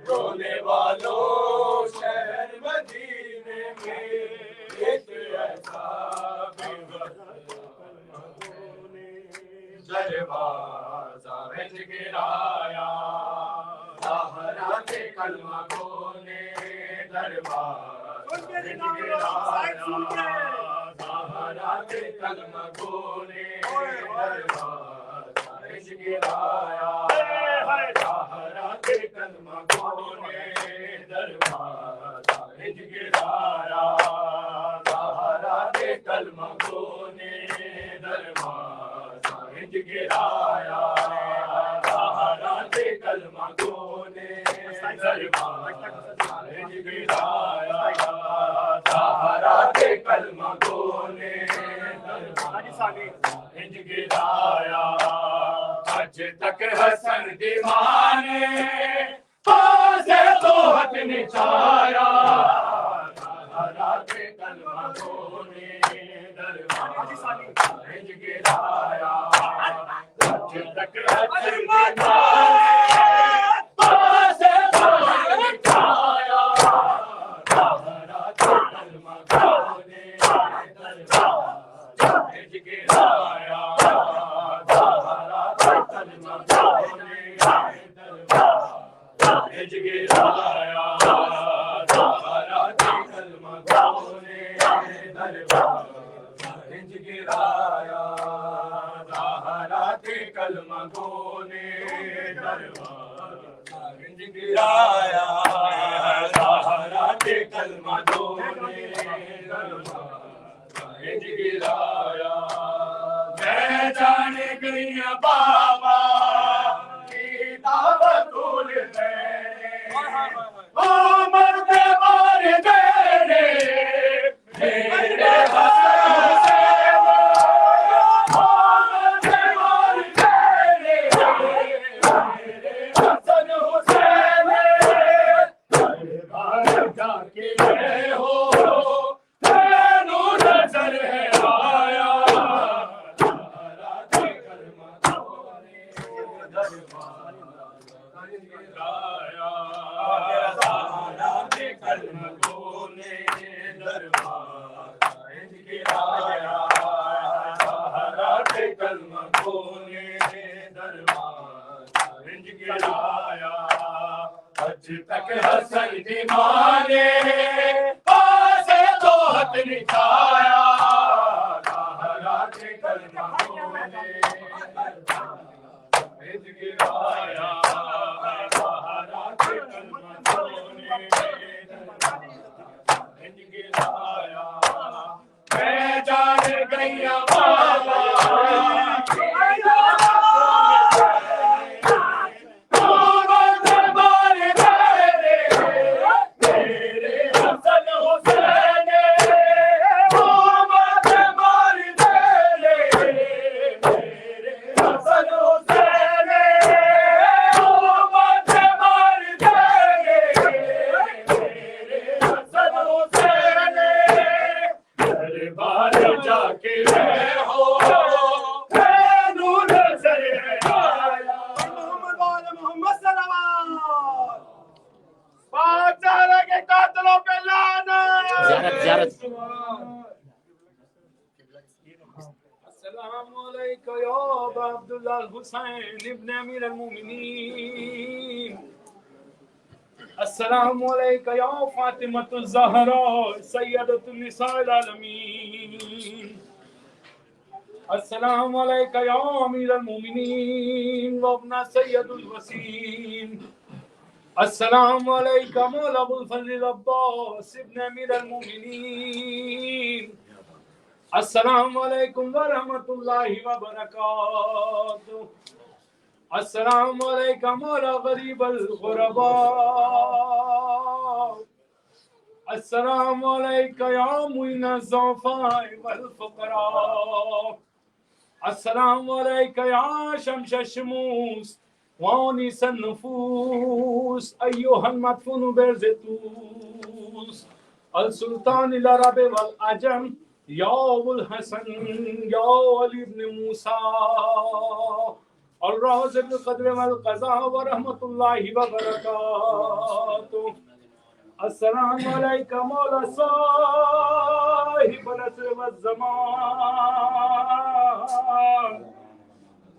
S6: رونے والوں شہر مدینے میں ایک ایسا بے وقت نے دروازہ رج گرایا زہرا کے کلمہ کو نے دروازہ رج گرایا زہرا کے کلمہ کو نے دروازہ رج گرایا زہرا کے کلمہ کو نے دروازہ رج گرایا زہرا کے کلمہ کو نے دروازہ رج گرایا زہرا کے کلمہ کو نے دروازہ رج گرایا زہرا کے کلمہ کو نے دروازہ رج گرایا آج تک حسن دیوانے پاس تو حق نچایا زہرا کے کلمہ کو نے دروازہ رج گرایا آج تک حسن دیوانے پاس تو حق نچایا زہرا کے کلمہ کو نے دروازہ رج گرایا زہرا کے کلمہ کو نے دروازہ رج گرایا زہرا کے کلمہ کو نے دروازہ رج گرایا زہرا کے کلمہ کو نے دروازہ رج گرایا زہرا کے کلمہ کو نے دروازہ رج گرایا میں جانے گئیاں بابا کی دعوت بھول گئے او مرد مار میرے میرے حسن حسین او مرد مار میرے میرے حسن حسین دربار جا کے گئے ہو تینو نظر ہے آیا زہرا کے کلمہ کو نے دروازہ رج گرایا زہرا کے کلمہ کو نے دروازہ رج گرایا زہرا کے کلمہ کو نے دروازہ رج گرایا آج تک حسن دیوانے پاس تو حق نچایا زہرا کے کلمہ کو نے رج گرایا زہرا کے کلمہ کو نے رج گرایا میں جان گئیاں بابا جا کے رہے ہو تینو نظر ہے آیا محمد وعلی محمد صلوات پاک زہرا کے قاتلوں پہ لعنت زیارت السلام علیکم یا ابا عبداللہ الحسین ابن امیر المومنین السلام علیکم یا فاطمۃ الزہراء سیدۃ النساء العالمین السلام علیکم یا امیر المومنین وابن سید الوسیم السلام علیکم مولا ابو الفضل العباس ابن امیر المومنین السلام علیکم ورحمۃ اللہ وبرکاتہ السلام علیکم مولا غریب الغرباء السلام علیکم یا معین الضعفاء والفقراء السلام علیکم یا شمس الشموس وانس النفوس ایها المدفون برزتوس السلطان العرب والعجم یا ابو الحسن یا علی بن موسیٰ الراز بالقدر والقضاء ورحمۃ اللہ وبرکاتہ السلام عليك مولى صاحب العصر والزمان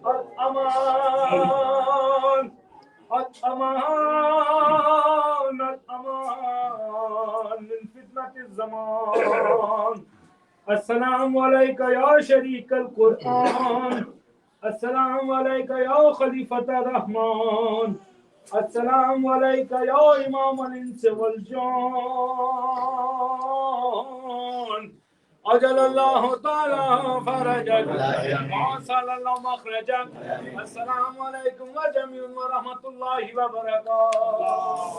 S6: الأمان الأمان الأمان من فتنة الزمان السلام عليك يا شريك القرآن السلام عليك يا خليفة الرحمن السلام عليك يا إمام الإنس والجان أجل الله تعالى فرجك وصل الله مخرجك السلام عليكم وجميع ورحمة الله وبركاته